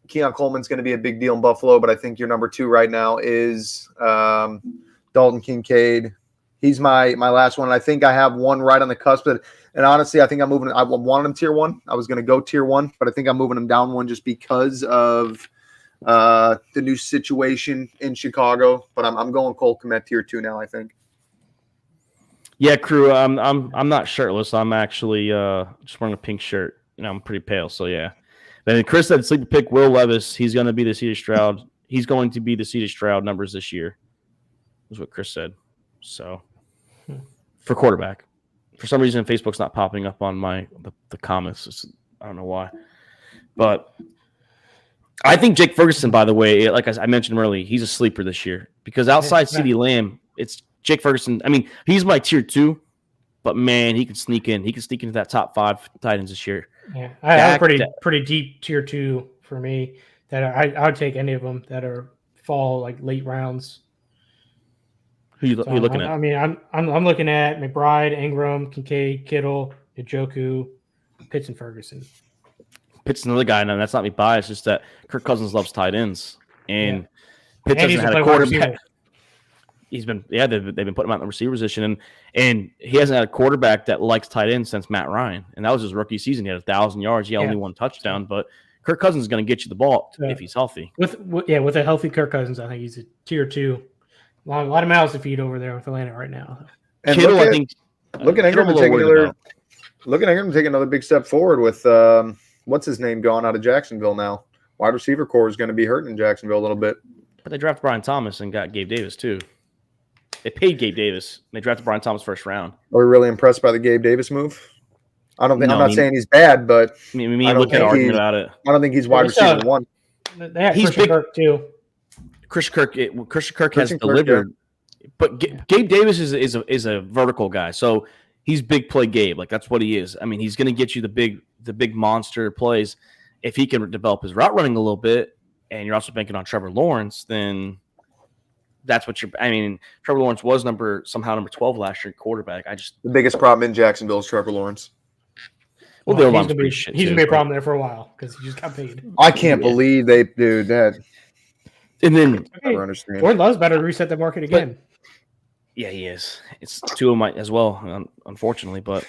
Speaker 3: Keon Coleman's going to be a big deal in Buffalo, but I think your number 2 right now is Dalton Kincaid. He's my last one. And I think I have one right on the cusp. And honestly, I think I'm moving. I wanted him tier 1. I was going to go tier 1, but I think I'm moving him down 1 just because of the new situation in Chicago. But I'm going Cole Kmet tier 2 now, I think.
Speaker 1: Yeah, crew. I'm not shirtless. I'm actually just wearing a pink shirt. I'm pretty pale, so yeah. Then Chris said sleeper pick Will Levis. He's going to be the C.J. Stroud. He's going to be the C.J. Stroud numbers this year. Is what Chris said. So for quarterback, for some reason Facebook's not popping up on the comments. I don't know why, but I think Jake Ferguson, by the way, like I mentioned earlier, he's a sleeper this year because outside CeeDee Lamb, it's Jake Ferguson. I mean, he's my tier 2, but man, he can sneak in. He can sneak into that top 5 tight ends this year.
Speaker 2: Yeah, I have a pretty deep tier 2 for me. That I would take any of them that fall like late rounds.
Speaker 1: Who you looking at?
Speaker 2: I mean, I'm looking at McBride, Ingram, Kincaid, Kittle, Njoku, Pitts, and Ferguson.
Speaker 1: Pitts is another guy, and that's not me biased. Just that Kirk Cousins loves tight ends, and Pitts hasn't had a quarterback. They've been putting him out in the receiver position, and he hasn't had a quarterback that likes tight ends since Matt Ryan, and that was his rookie season. He had 1,000 yards. He had only 1 touchdown, but Kirk Cousins is going to get you the ball if he's healthy.
Speaker 2: With a healthy Kirk Cousins, I think he's a tier 2. A lot of mouths to feed over there with Atlanta right now.
Speaker 3: And Kittle, look at Ingram taking another big step forward with what's his name going out of Jacksonville now. Wide receiver core is going to be hurting in Jacksonville a little bit.
Speaker 1: But they drafted Brian Thomas and got Gabe Davis too. They paid Gabe Davis. They drafted Brian Thomas first round.
Speaker 3: Are we really impressed by the Gabe Davis move? I'm not saying he's bad, but
Speaker 1: me look at argument about it.
Speaker 3: I don't think he's wide receiver 1.
Speaker 2: He's Christian Kirk too.
Speaker 1: Christian Kirk has delivered, but Gabe Davis is a vertical guy, so he's big play Gabe. Like that's what he is. I mean, he's going to get you the big the big monster plays, if he can develop his route running a little bit, and you're also banking on Trevor Lawrence, then that's what you're. I mean, Trevor Lawrence was somehow number 12 last year quarterback.
Speaker 3: The biggest problem in Jacksonville is Trevor Lawrence.
Speaker 1: Well,
Speaker 2: Well,
Speaker 1: their
Speaker 2: he's
Speaker 1: line's pretty shit.
Speaker 2: He's
Speaker 1: too,
Speaker 2: gonna be a
Speaker 1: but-
Speaker 2: problem there for a while because he just got paid.
Speaker 3: I can't
Speaker 1: Yeah.
Speaker 3: believe they do that.
Speaker 1: And then,
Speaker 3: I never understand.
Speaker 2: Jordan Love's better to reset the market again.
Speaker 1: yeah, he is. It's two of my as well, unfortunately. But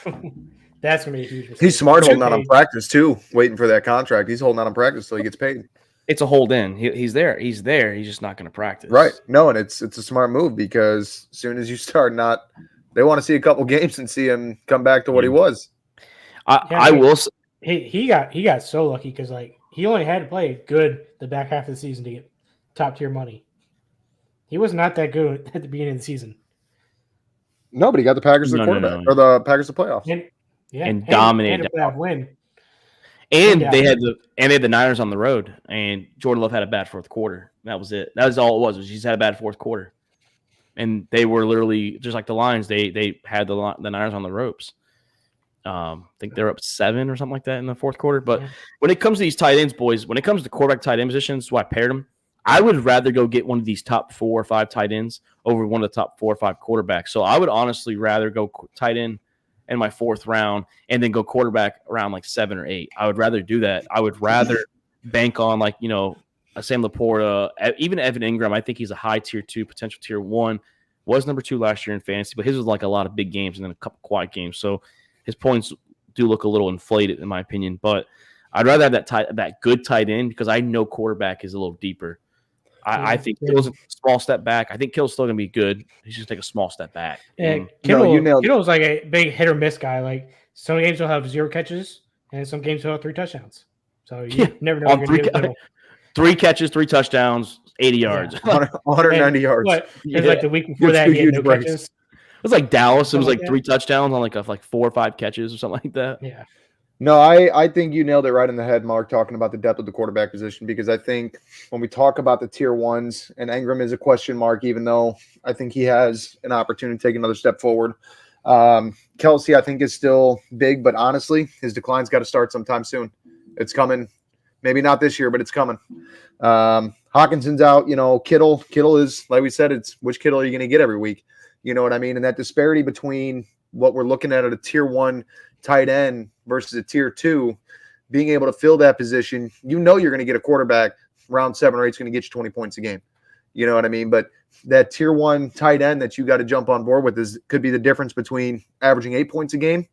Speaker 2: That's gonna be a huge mistake.
Speaker 3: He's smart holding out on
Speaker 2: Paid.
Speaker 3: practice too, waiting for that contract. He's holding out on practice till he gets paid.
Speaker 1: it's a hold in. He's there. He's there. He's just not going to practice.
Speaker 3: Right. No, and it's a smart move because as soon as you start they want to see a couple games and see him come back to what he was.
Speaker 1: I will.
Speaker 2: He got so lucky because like he only had to play good the back half of the season to get top tier money. He was not that good at the beginning of the season.
Speaker 3: Nobody got the Packers to the
Speaker 1: No,
Speaker 3: quarterback
Speaker 1: no.
Speaker 3: or the Packers to playoffs.
Speaker 2: And
Speaker 1: dominated
Speaker 2: and a playoff win.
Speaker 1: And
Speaker 2: Yeah.
Speaker 1: they had the Niners on the road, and Jordan Love had a bad fourth quarter. That was it. That was all it was. He just had a bad fourth quarter, and they were literally just like the Lions. They had the Niners on the ropes. I think they're up 7 or something like that in the fourth quarter. But
Speaker 2: Yeah.
Speaker 1: when it comes to these tight ends, boys, when it comes to quarterback tight end positions, so I paired them. I would rather go get one of these top 4 or 5 tight ends over one of the top 4 or 5 quarterbacks. So I would honestly rather go tight end in my 4th round and then go quarterback around like 7 or 8. I would rather do that. I would rather bank on like, a Sam Laporta, even Evan Ingram. I think he's a high tier 2, potential tier 1. Was number 2 last year in fantasy, but his was like a lot of big games and then a couple quiet games. So his points do look a little inflated in my opinion, but I'd rather have that good tight end because I know quarterback is a little deeper. I think Kittle's a small step back. I think Kittle's still going to be good. He's just take a small step back.
Speaker 2: Yeah,
Speaker 3: No, you nailed it.
Speaker 2: Kittle's like a big hit or miss guy. Like some games he'll have 0 catches, and some games he'll have 3 touchdowns. So you never know.
Speaker 1: On
Speaker 2: What you're gonna get with Kittle.
Speaker 1: 3 catches, 3 touchdowns, 80 yards.
Speaker 3: 190 yards.
Speaker 2: But
Speaker 1: Yeah.
Speaker 2: like the week before
Speaker 3: Gives
Speaker 2: that,
Speaker 3: two
Speaker 2: he had no
Speaker 3: huge breaks.
Speaker 2: catches.
Speaker 1: It was like Dallas. It was like
Speaker 2: Something like
Speaker 1: 3 touchdowns on like 4 or 5 catches or something like that.
Speaker 2: Yeah,
Speaker 3: No, I think you nailed it right in the head, Mark, talking about the depth of the quarterback position, because I think when we talk about the tier 1s, and Ingram is a question mark, even though I think he has an opportunity to take another step forward. Kelsey, I think, is still big, but honestly, his decline's got to start sometime soon. It's coming. Maybe not this year, but it's coming. Hawkinson's out. Kittle is, like we said, it's which Kittle are you going to get every week? You know what I mean? And that disparity between what we're looking at a tier 1 tight end versus a tier 2, being able to fill that position, you're going to get a quarterback round 7 or 8 is going to get you 20 points a game. You know what I mean? But that tier 1 tight end that you got to jump on board with could be the difference between averaging 8 points a game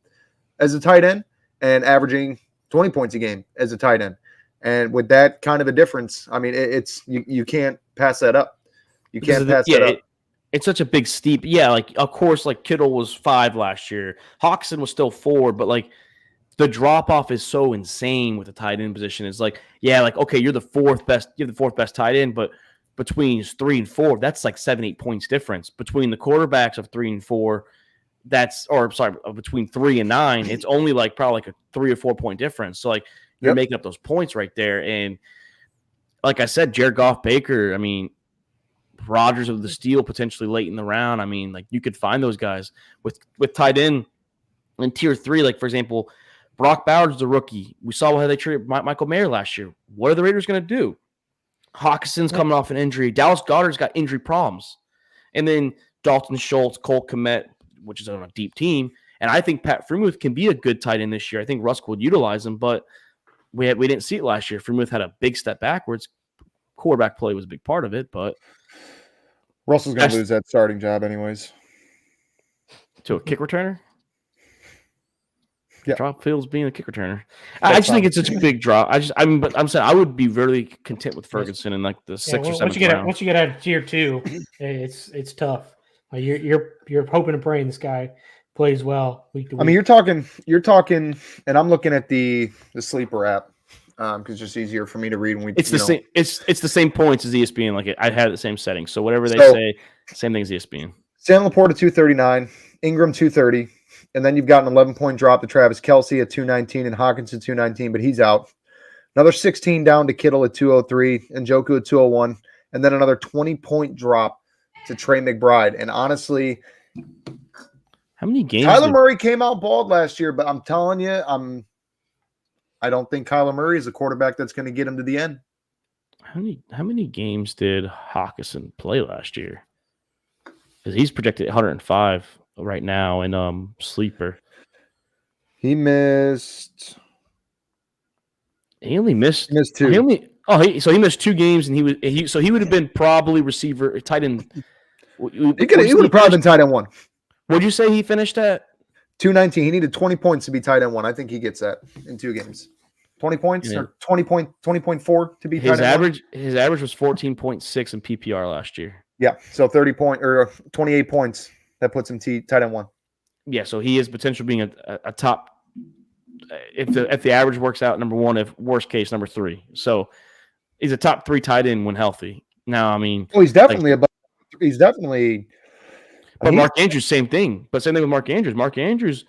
Speaker 3: as a tight end and averaging 20 points a game as a tight end. And with that kind of a difference, I mean, you can't pass that up. You can't pass that up.
Speaker 1: It's such a big steep. Yeah, like of course, like Kittle was 5 last year. Hawkinson was still 4, but like the drop off is so insane with the tight end position. It's like, yeah, like okay, you're the 4th best. You're the 4th best tight end, but between 3 and 4, that's like 7-8 points difference between the quarterbacks of 3 and 4. Between 3 and 9, it's only like probably like a 3 or 4 point difference. So like you're making up those points right there. And like I said, Jared Goff, Baker. I mean, Rodgers of the Steel potentially late in the round. I mean, like you could find those guys with tight end in tier 3. Like for example, Brock Bowers is a rookie. We saw how they treated Michael Mayer last year. What are the Raiders going to do? Hawkinson's coming off an injury. Dallas Goedert's got injury problems, and then Dalton Schultz, Cole Kmet, which is on a deep team. And I think Pat Freiermuth can be a good tight end this year. I think Rusk would utilize him, but we didn't see it last year. Freiermuth had a big step backwards. Quarterback play was a big part of it, but
Speaker 3: Russell's going to lose that starting job anyways.
Speaker 1: To a kick returner?
Speaker 3: Yeah.
Speaker 1: Drop Fields being a kick returner. I just think it's such a big drop. But I'm saying I would be really content with Ferguson in like the 6th or 7th round.
Speaker 2: Once you get out of tier 2, it's tough. Like you're hoping and praying this guy plays well week to week.
Speaker 3: I mean, you're talking, and I'm looking at the sleeper app because it's just easier for me to read when we.
Speaker 1: It's the same. It's the same points as ESPN. Like I had the same settings, so whatever they say, same thing as ESPN.
Speaker 3: Sam Laporta 239, Ingram 230, and then you've got an 11-point drop to Travis Kelce at 219 and Hawkinson 219, but he's out. Another 16 down to Kittle at 203 and Njoku at 201, and then another 20-point drop to Trey McBride. And honestly,
Speaker 1: how many games?
Speaker 3: Kyler Murray came out bald last year, but I'm telling you, I don't think Kyler Murray is a quarterback that's going to get him to the end.
Speaker 1: How many games did Hawkinson play last year? Because he's projected 105 right now in sleeper.
Speaker 3: He missed.
Speaker 1: He only missed.
Speaker 3: He missed 2.
Speaker 1: He missed 2 games, and he would have been probably receiver tight end.
Speaker 3: He would have probably been tight end 1.
Speaker 1: What'd you say he finished at?
Speaker 3: 219. He needed 20 points to be tight end 1. I think he gets that in 2 games. 20 points or 20.4 to be tight end 1.
Speaker 1: His average was 14.6 in PPR last year.
Speaker 3: Yeah, so 28 points. That puts him tight end 1.
Speaker 1: Yeah, so he has potential being a top. If the average works out, number 1. If worst case, number 3. So he's a top 3 tight end when healthy. Now, I mean,
Speaker 3: he's definitely above. He's definitely.
Speaker 1: But Mark Andrews, same thing. But same thing with Mark Andrews. Mark Andrews,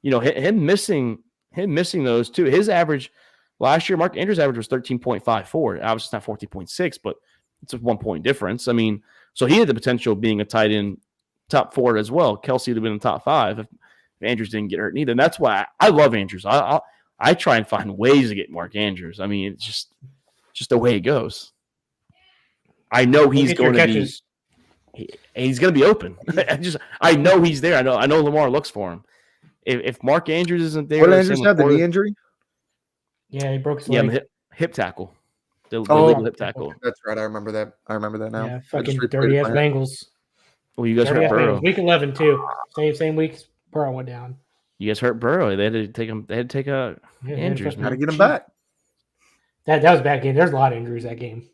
Speaker 1: him missing those 2. His average last year, Mark Andrews' average was 13.54. Obviously, it's not 14.6, but it's a 1 point difference. I mean, so he had the potential of being a tight end top 4 as well. Kelsey would have been in the top 5 if Andrews didn't get hurt neither. And that's why I love Andrews. I try and find ways to get Mark Andrews. I mean, it's just the way it goes. I know he's going to be. He's going to be open. I know he's there. I know Lamar looks for him. If Mark Andrews isn't there,
Speaker 3: What did Andrews have? The knee injury?
Speaker 2: Yeah, he broke his leg.
Speaker 1: Yeah, hip tackle. The legal hip tackle.
Speaker 3: That's right. I remember that now.
Speaker 2: Yeah, fucking dirty ass Bengals.
Speaker 1: Well, you guys hurt Burrow.
Speaker 2: Week 11 too. Same week Burrow went down.
Speaker 1: You guys hurt Burrow. They had to take him. They had to take Andrews.
Speaker 3: How to get him back?
Speaker 2: That was a bad game. There's a lot of injuries that game.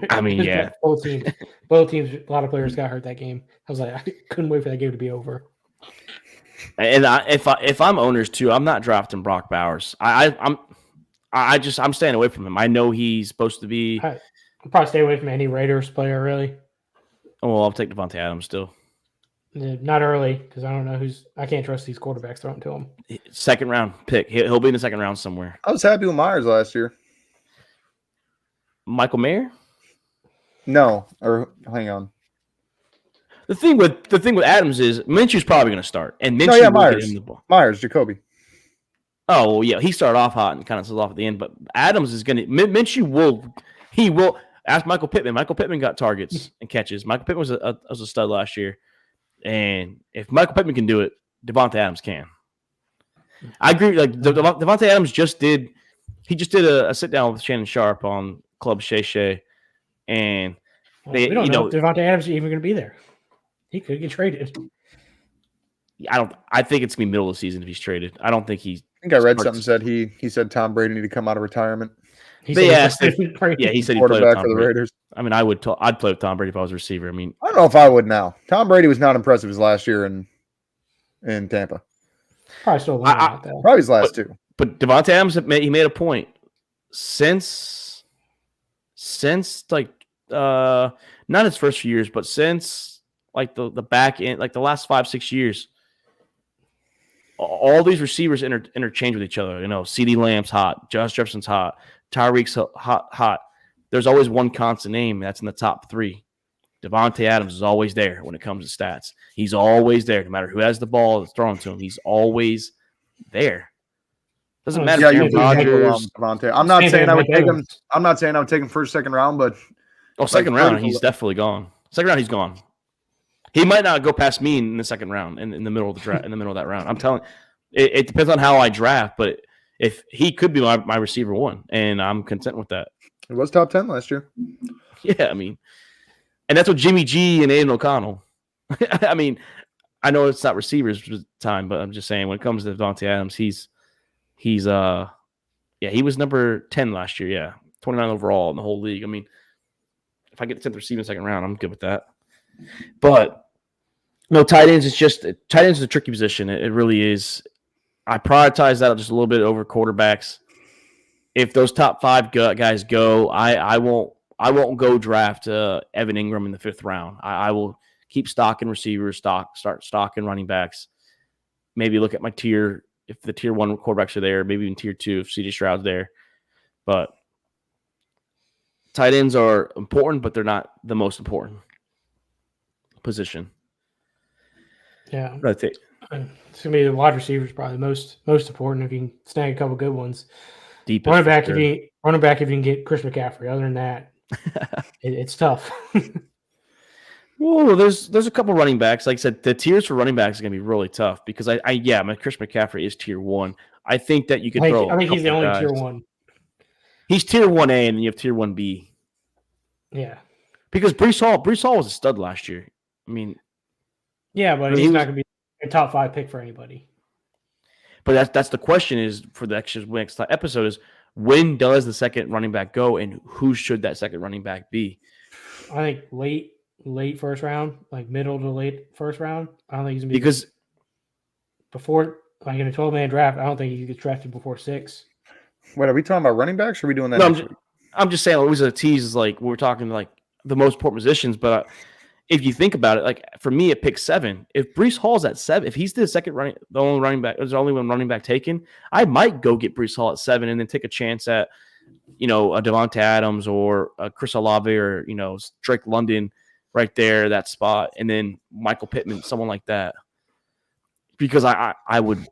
Speaker 1: I mean, yeah.
Speaker 2: Both teams. A lot of players got hurt that game. I was like, I couldn't wait for that game to be over.
Speaker 1: And if I'm owners too, I'm not drafting Brock Bowers. I'm staying away from him. I know he's supposed to be.
Speaker 2: I'll probably stay away from any Raiders player really.
Speaker 1: Oh, well, I'll take Devontae Adams still.
Speaker 2: Not early because I don't know I can't trust these quarterbacks throwing to him.
Speaker 1: Second round pick. He'll be in the second round somewhere.
Speaker 3: I was happy with Myers last year.
Speaker 1: Michael Mayer?
Speaker 3: No, or hang on.
Speaker 1: The thing with Adams is Minshew's probably going to start, and Minshew will
Speaker 3: Myers.
Speaker 1: get him the ball.
Speaker 3: Myers, Jacoby.
Speaker 1: Oh well, yeah, he started off hot and kind of slows off at the end, but Adams is going to Minshew will ask Michael Pittman. Michael Pittman got targets and catches. Michael Pittman was a stud last year, and if Michael Pittman can do it, Devontae Adams can. I agree. Like Devontae Adams just did a sit down with Shannon Sharp on Club Shay Shay, and
Speaker 2: we don't know if Devontae Adams is even going to be there. He could get traded.
Speaker 1: I think it's gonna be middle of the season if he's traded. I don't think he.
Speaker 3: I think I read something said he said Tom Brady needed to come out of retirement.
Speaker 1: He said he'd play with Tom
Speaker 3: for the Raiders.
Speaker 1: I mean, I'd play with Tom Brady if I was a receiver. I mean,
Speaker 3: I don't know if I would now. Tom Brady was not impressive his last year in Tampa.
Speaker 2: Probably still
Speaker 3: probably his last 2.
Speaker 1: But Devontae Adams he made a point since like not his first few years, but since like the back end, like the last 5-6 years, all these receivers interchange with each other. CeeDee Lamb's hot, Josh Jefferson's hot, Tyreek's hot. There's always one constant name that's in the top 3. Devontae Adams is always there when it comes to stats. He's always there, no matter who has the ball that's thrown to him. He's always there. Doesn't matter.
Speaker 3: Yeah, Aaron Rodgers, Devontae. I'm not saying I would take him. I'm not saying I would take him first, second round, but
Speaker 1: second round, he's definitely gone. Second round, he's gone. He might not go past me in the second round, in the middle of the draft, in the middle of that round. I'm telling you, it depends on how I draft, but if he could be my receiver 1, and I'm content with that.
Speaker 3: He was top 10 last year.
Speaker 1: Yeah, I mean, and that's what Jimmy G and Aiden O'Connell. I mean, I know it's not receivers time, but I'm just saying when it comes to Devontae Adams, he's he was number 10 last year. Yeah, 29 overall in the whole league. I mean, if I get the 10th receiver in the second round, I'm good with that. But no, tight ends is a tricky position. It really is. I prioritize that just a little bit over quarterbacks. If those top 5 guys go, I won't go draft Evan Ingram in the 5th round. I will keep stocking receivers, start stocking running backs. Maybe look at my tier if the tier 1 quarterbacks are there, maybe even tier 2 if CJ Stroud's there. But tight ends are important, but they're not the most important position.
Speaker 2: Yeah. It's gonna be the wide receivers probably most important if you can snag a couple good ones.
Speaker 1: Deepest
Speaker 2: Running
Speaker 1: for
Speaker 2: back
Speaker 1: sure.
Speaker 2: if you can get Chris McCaffrey. Other than that, it's tough.
Speaker 1: Well, there's a couple running backs. Like I said, the tiers for running backs is gonna be really tough because my Chris McCaffrey is tier 1. I think that you could throw.
Speaker 2: I think he's the
Speaker 1: couple
Speaker 2: only
Speaker 1: guys.
Speaker 2: tier 1.
Speaker 1: He's tier 1A, and then you have tier 1B.
Speaker 2: Yeah.
Speaker 1: Because Brees Hall was a stud last year. I mean,
Speaker 2: Yeah, but he's not gonna be a top 5 pick for anybody.
Speaker 1: but that's the question is for the next episode is when does the second running back go, and who should that second running back be?
Speaker 2: I think late first round, like middle to late first round. I don't think he's gonna be
Speaker 1: Because
Speaker 2: before, like in a 12-man draft. I don't think he gets drafted before 6.
Speaker 3: Wait, are we talking about running backs? Or are we doing that?
Speaker 1: no,
Speaker 3: next week?
Speaker 1: I'm just saying it was a tease. Is like we're talking like the most important positions, but if you think about it, like for me at pick 7, if Brees Hall's at 7, if he's the only running back, there's only one running back taken, I might go get Brees Hall at 7 and then take a chance at a Devontae Adams or a Chris Olave or Drake London right there, that spot, and then Michael Pittman, someone like that, because I would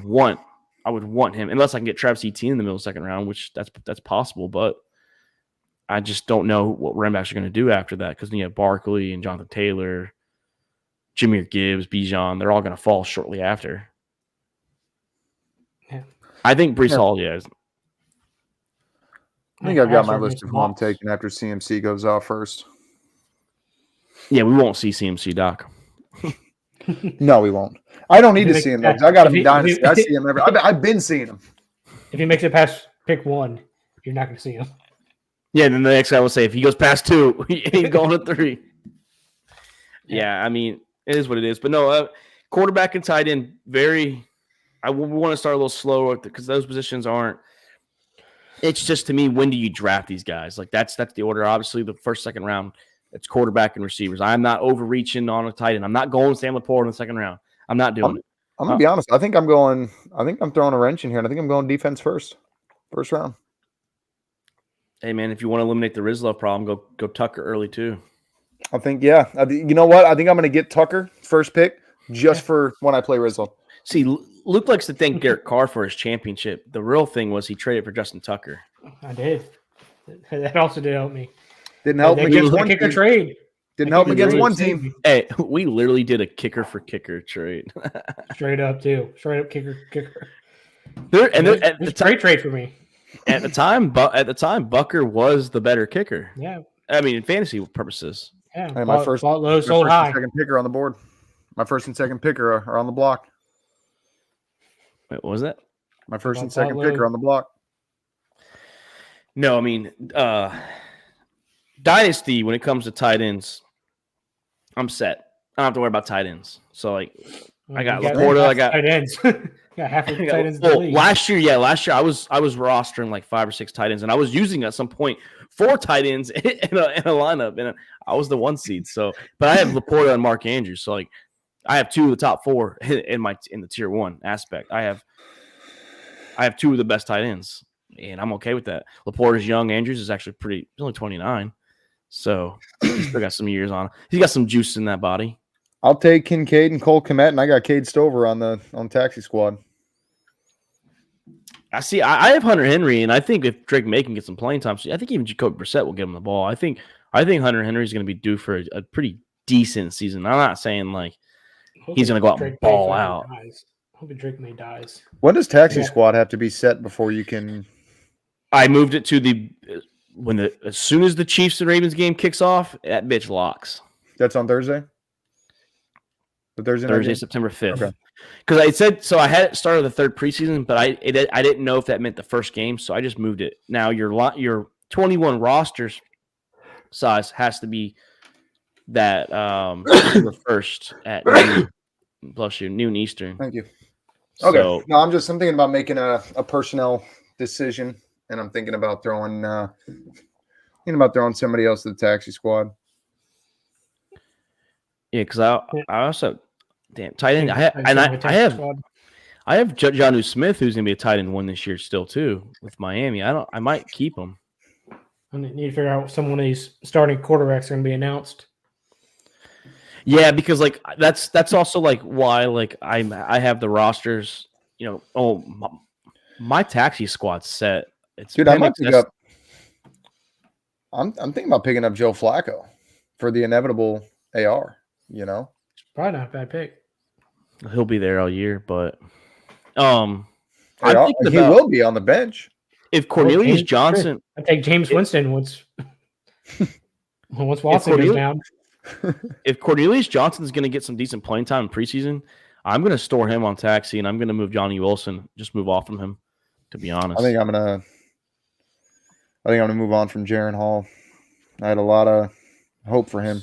Speaker 1: want him unless I can get Travis Etienne in the middle of the second round, which that's possible, but I just don't know what running backs are going to do after that because you have Barkley and Jonathan Taylor, Jahmyr Gibbs, Bijan. They're all going to fall shortly after.
Speaker 2: Yeah.
Speaker 1: I think Brees Hall, yeah.
Speaker 3: I think I've got my list of who I'm taking after CMC goes off first.
Speaker 1: Yeah, we won't see CMC, Doc.
Speaker 3: No, we won't. I don't need to see him though. 'Cause I got him in Dynasty. I see him I've been seeing him.
Speaker 2: If he makes it past pick 1, you're not going to see him.
Speaker 1: Yeah, then the next guy will say if he goes past 2, he's going to 3. Yeah, I mean, it is what it is. But no, quarterback and tight end, we want to start a little slower because those positions aren't. It's just to me, when do you draft these guys? Like that's the order. Obviously, the first, second round, it's quarterback and receivers. I'm not overreaching on a tight end. I'm not going Sam Laporta in the second round. I'm not doing it.
Speaker 3: I'm gonna be honest. I think I'm throwing a wrench in here, and I think I'm going defense first round.
Speaker 1: Hey man, if you want to eliminate the Rizlo problem, go Tucker early too.
Speaker 3: I think, yeah. You know what? I think I'm going to get Tucker first pick just for when I play Rizzo.
Speaker 1: See, Luke likes to thank Derek Carr for his championship. The real thing was he traded for Justin Tucker.
Speaker 2: I did. That also did help me.
Speaker 3: Didn't help me against one
Speaker 2: kicker
Speaker 3: team.
Speaker 2: trade.
Speaker 3: Didn't help me against one team.
Speaker 1: Hey, we literally did a kicker for kicker trade.
Speaker 2: Straight up too. Straight up kicker.
Speaker 1: It's
Speaker 2: great trade for me.
Speaker 1: At the time, Bucker was the better kicker.
Speaker 2: Yeah.
Speaker 1: I mean, in fantasy purposes.
Speaker 2: Yeah.
Speaker 3: Hey, my first
Speaker 2: low, sold high.
Speaker 3: Second picker on the board. My first and second picker are on the block.
Speaker 1: Wait, what was that?
Speaker 3: My first and second picker on the block.
Speaker 1: No, I mean, Dynasty, when it comes to tight ends, I'm set. I don't have to worry about tight ends. So, like, I got Laporta. I got
Speaker 2: tight ends. Got half of the tight ends in the league.
Speaker 1: Last year I was rostering like 5 or 6 tight ends, and I was using at some point 4 tight ends in a lineup, and I was the 1 seed. So, but I have Laporta and Mark Andrews, so like I have 2 of the top 4 in the tier 1 aspect. I have 2 of the best tight ends, and I'm okay with that. Laporta's young. Andrews is actually he's only 29, so he's still got some years on him. He's got some juice in that body.
Speaker 3: I'll take Kincaid and Cole Kmet, and I got Cade Stover on taxi squad.
Speaker 1: I see. I have Hunter Henry, and I think if Drake May can get some playing time, I think even Jacoby Brissett will get him the ball. I think Hunter Henry is going to be due for a pretty decent season. I'm not saying like he's going to go out and ball out.
Speaker 2: Hoping Drake May dies.
Speaker 3: When does taxi squad have to be set before you can?
Speaker 1: I moved it to as soon as the Chiefs and Ravens game kicks off, that bitch locks.
Speaker 3: That's on Thursday.
Speaker 1: Thursday, September 5th.
Speaker 3: Okay.
Speaker 1: Because I said so. I had it started the 3rd preseason, but I didn't know if that meant the first game, so I just moved it. Now your 21 rosters size has to be that September 1st at noon, noon Eastern.
Speaker 3: Thank you. Okay.
Speaker 1: So,
Speaker 3: no, I'm thinking about making a personnel decision, and I'm thinking about throwing somebody else to the taxi squad.
Speaker 1: yeah, because I also. Damn, tight end. I have Jonnu Smith, who's gonna be a tight end 1 this year still too with Miami. I might keep him.
Speaker 2: I need to figure out if some of these starting quarterbacks are going to be announced.
Speaker 1: Yeah, because like that's also like why like I have the rosters. My taxi squad's set. It's
Speaker 3: Dude, I might
Speaker 1: Penix.
Speaker 3: pick up. I'm thinking about picking up Joe Flacco for the inevitable AR. You know,
Speaker 2: Probably not a bad pick.
Speaker 1: He'll be there all year, but I'm
Speaker 3: AR,
Speaker 1: thinking
Speaker 3: he
Speaker 1: about
Speaker 3: will be on the bench.
Speaker 1: if Cornelius
Speaker 2: James-
Speaker 1: Johnson.
Speaker 2: I take James Winston once Watson goes
Speaker 1: Cornelius-
Speaker 2: down.
Speaker 1: If Cornelius Johnson's going to get some decent playing time in preseason, I'm going to store him on taxi and I'm going to move Johnny Wilson. Just move off from him. To be honest,
Speaker 3: I think I'm gonna move on from Jaron Hall. I had a lot of hope for him.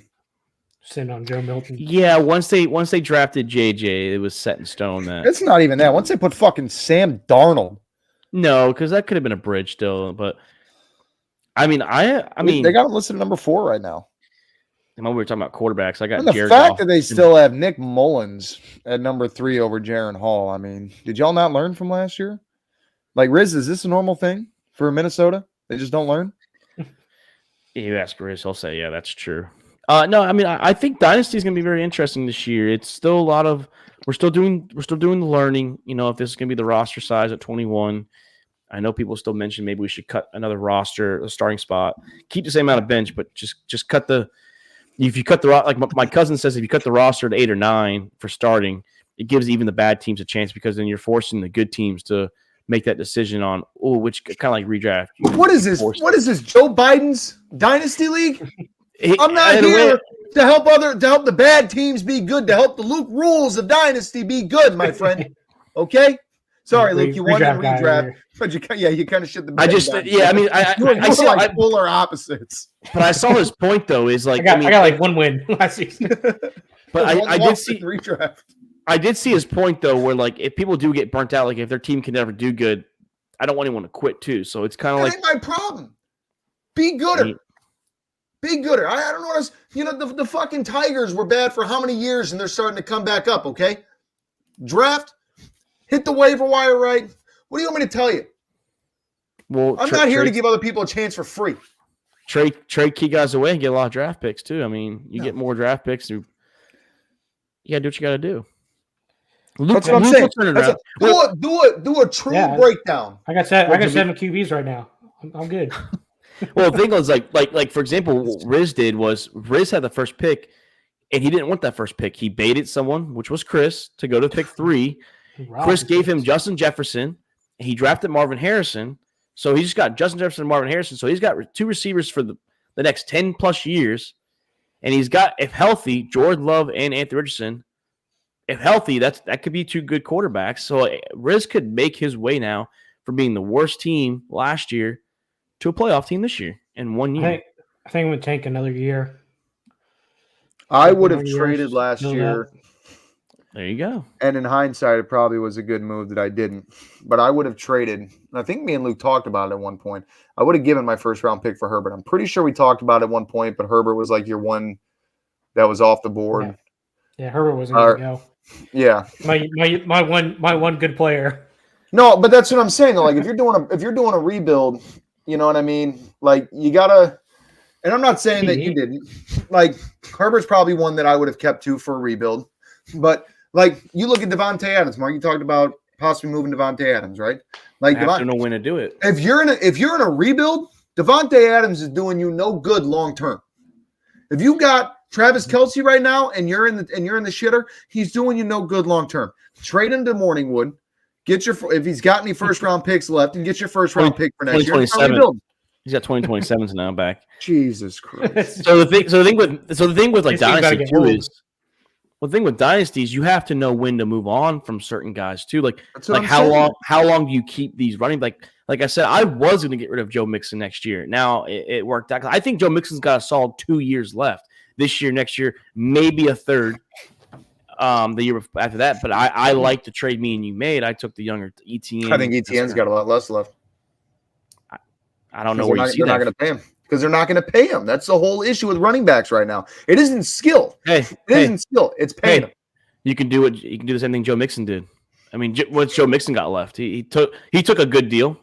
Speaker 2: Sitting on Joe Milton.
Speaker 1: yeah. Once they drafted JJ, it was set in stone that
Speaker 3: It's not even that. Once they put fucking Sam Darnold,
Speaker 1: no, because that could have been a bridge still. But I mean, I mean,
Speaker 3: they got him listed at number 4 right now.
Speaker 1: when we were talking about quarterbacks, I got
Speaker 3: And the
Speaker 1: Jared
Speaker 3: fact
Speaker 1: Goff.
Speaker 3: that they still have Nick Mullins at number 3 over Jaron Hall. I mean, did y'all not learn from last year? Like, Riz, is this a normal thing for Minnesota? They just don't learn?
Speaker 1: You ask Riz, he'll say, yeah, that's true. No, I mean, I think Dynasty is going to be very interesting this year. It's still a lot of we're still doing the learning. If this is going to be the roster size at 21. I know people still mention maybe we should cut another roster, a starting spot, keep the same amount of bench, but just cut the. If you cut the like my cousin says, if you cut the roster to 8 or 9 for starting, it gives even the bad teams a chance because then you're forcing the good teams to make that decision on which kind of like redraft.
Speaker 3: What is this? What is this? Joe Biden's Dynasty League? I'm not
Speaker 1: Either way-
Speaker 3: here to help the bad teams be good, to help the Luke rules of Dynasty be good, my friend. Okay? Sorry, Luke, you won in
Speaker 2: Redraft guy
Speaker 3: redraft,
Speaker 2: over
Speaker 3: but you kind of shit the bed.
Speaker 1: I just
Speaker 3: down.
Speaker 1: yeah, I mean
Speaker 3: You're
Speaker 1: saw
Speaker 3: like polar opposites.
Speaker 1: but I saw his point though is like
Speaker 2: I got like one win last season.
Speaker 1: but I did see
Speaker 3: redraft.
Speaker 1: I did see his point though, where like if people do get burnt out, like if their team can never do good, I don't want anyone to quit too. So it's kind of
Speaker 3: That
Speaker 1: like
Speaker 3: ain't my problem. Be gooder. Be gooder. I don't know what else. The fucking Tigers were bad for how many years, and they're starting to come back up. Okay, draft, hit the waiver wire right. What do you want me to tell you?
Speaker 1: well,
Speaker 3: I'm not here to give other people a chance for free.
Speaker 1: trade key guys away and get a lot of draft picks too. I mean, you
Speaker 3: No.
Speaker 1: get more draft picks through. You gotta do what you gotta do.
Speaker 3: That's what I'm
Speaker 1: Luke
Speaker 3: saying.
Speaker 1: will turn it around.
Speaker 3: Do a true
Speaker 2: Yeah.
Speaker 3: breakdown.
Speaker 2: I got 7 QBs right now. I'm good.
Speaker 1: Well, the thing was like for example, what Riz did was Riz had the first pick, and he didn't want that first pick. He baited someone, which was Chris, to go to pick 3. Chris gave him Justin Jefferson. He drafted Marvin Harrison. So he just got Justin Jefferson and Marvin Harrison. So he's got 2 receivers for the next 10 plus years. And he's got, if healthy, Jordan Love and Anthony Richardson. If healthy, that could be 2 good quarterbacks. So Riz could make his way now from being the worst team last year to a playoff team this year in 1 year.
Speaker 2: I think it would take another year.
Speaker 3: I would have
Speaker 2: Years,
Speaker 3: traded last
Speaker 2: build
Speaker 3: year,
Speaker 1: There you go.
Speaker 3: and in hindsight, it probably was a good move that I didn't. But I would have traded. And I think me and Luke talked about it at one point. I would have given my first round pick for Herbert. I'm pretty sure we talked about it at one point, but Herbert was like your one that was off the board.
Speaker 2: Yeah, Herbert wasn't going to go.
Speaker 3: Yeah.
Speaker 2: My one good player.
Speaker 3: No, but that's what I'm saying though. Like if you're doing a rebuild, you know what I mean? Like you gotta, and I'm not saying that you didn't. Like Herbert's probably one that I would have kept to for a rebuild. But like you look at Devontae Adams, Mark, you talked about possibly moving Devontae Adams, right? Like
Speaker 1: I have to know when to do it.
Speaker 3: if you're in a rebuild, Devontae Adams is doing you no good long term. If you got Travis Kelce right now and you're in the shitter, he's doing you no good long term. Trade him to Morningwood. If he's got any first round picks left, and get your first round pick for next year.
Speaker 1: 2027. He's got 2027s now back.
Speaker 3: Jesus Christ.
Speaker 1: So the thing with like
Speaker 2: This team's gotta
Speaker 1: Dynasty
Speaker 2: get
Speaker 1: too
Speaker 2: old.
Speaker 1: is the thing with Dynasties, you have to know when to move on from certain guys too. Like
Speaker 3: That's what I'm
Speaker 1: how
Speaker 3: saying.
Speaker 1: long do you keep these running? Like I said, I was going to get rid of Joe Mixon next year. Now it worked out. I think Joe Mixon's got a solid 2 years left. This year, next year, maybe a third. The year after that, but I like the trade me and you made. I took the younger ETN.
Speaker 3: I think ETN's got a lot less left.
Speaker 1: I don't know where you see
Speaker 3: they're not
Speaker 1: that.
Speaker 3: going to pay him because they're not going to pay him. That's the whole issue with running backs right now. It isn't skill.
Speaker 1: Hey,
Speaker 3: It isn't skill. It's paying
Speaker 1: hey,
Speaker 3: them.
Speaker 1: you can do the same thing Joe Mixon did. I mean, what's Joe Mixon got left? He took a good deal.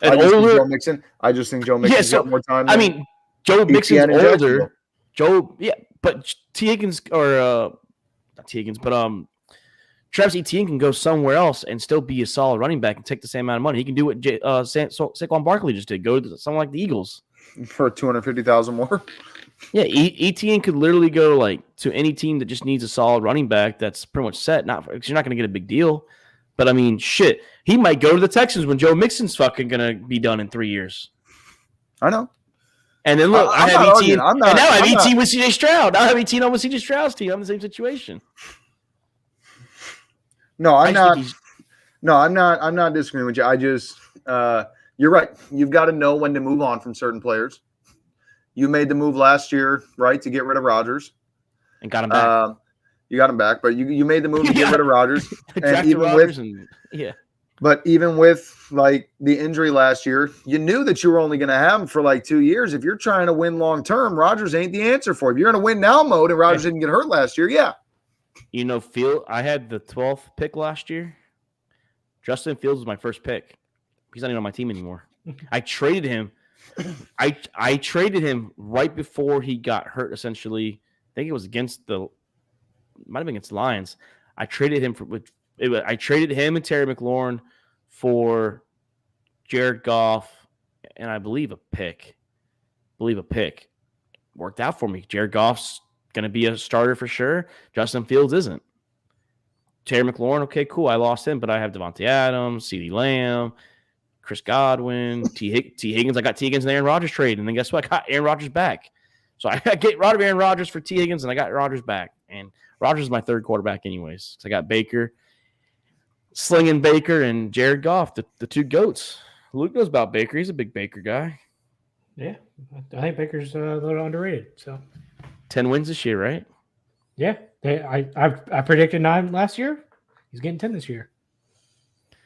Speaker 3: I just think Joe Mixon. I just think Joe Mixon's
Speaker 1: so,
Speaker 3: got more time.
Speaker 1: I
Speaker 3: than
Speaker 1: mean, Joe
Speaker 3: ETN
Speaker 1: Mixon's
Speaker 3: in
Speaker 1: older.
Speaker 3: Jacksonville.
Speaker 1: Joe, yeah, But T. Higgins or not T. Higgins, but Travis Etienne can go somewhere else and still be a solid running back and take the same amount of money. He can do what Saquon Barkley just did. Go to something like the Eagles
Speaker 3: for 250,000 more.
Speaker 1: Yeah, Etienne could literally go like to any team that just needs a solid running back. That's pretty much set. Not because you're not going to get a big deal, but I mean, shit, he might go to the Texans when Joe Mixon's fucking going to be done in 3 years.
Speaker 3: I know.
Speaker 1: And then look, I have Etienne, and now I have Etienne with CJ Stroud. Now I have Etienne on with CJ Stroud's team. I'm in the same situation.
Speaker 3: No, I'm not. No, I'm not. I'm not disagreeing with you. I just, you're right. You've got to know when to move on from certain players. You made the move last year, right, to get rid of Rodgers,
Speaker 1: and got him back.
Speaker 3: You got him back, but you made the move to get rid of Rodgers,
Speaker 1: and even with
Speaker 3: But even with like the injury last year, you knew that you were only going to have him for like 2 years. If you're trying to win long term, Rodgers ain't the answer for you. If you're in a win now mode, and Rodgers didn't get hurt last year, yeah.
Speaker 1: You know, I had the 12th pick last year. Justin Fields was my first pick. He's not even on my team anymore. I traded him. I traded him right before he got hurt. Essentially, I think it was might have been against the Lions. I traded him I traded him and Terry McLaurin for Jared Goff and I believe a pick. Worked out for me. Jared Goff's going to be a starter for sure. Justin Fields isn't. Terry McLaurin, okay, cool. I lost him, but I have Devontae Adams, CeeDee Lamb, Chris Godwin, T. Higgins. I got T. Higgins and Aaron Rodgers trade, and then guess what? I got Aaron Rodgers back. So I get rid of Aaron Rodgers for T. Higgins, and I got Rodgers back. And Rodgers is my third quarterback anyways. So I got Baker, Slinging Baker, and Jared Goff, the two GOATs. Luke knows about Baker. He's a big Baker guy.
Speaker 2: Yeah, I think Baker's a little underrated. So
Speaker 1: 10 wins this year, right?
Speaker 2: Yeah, I predicted 9 last year. He's getting 10 this year.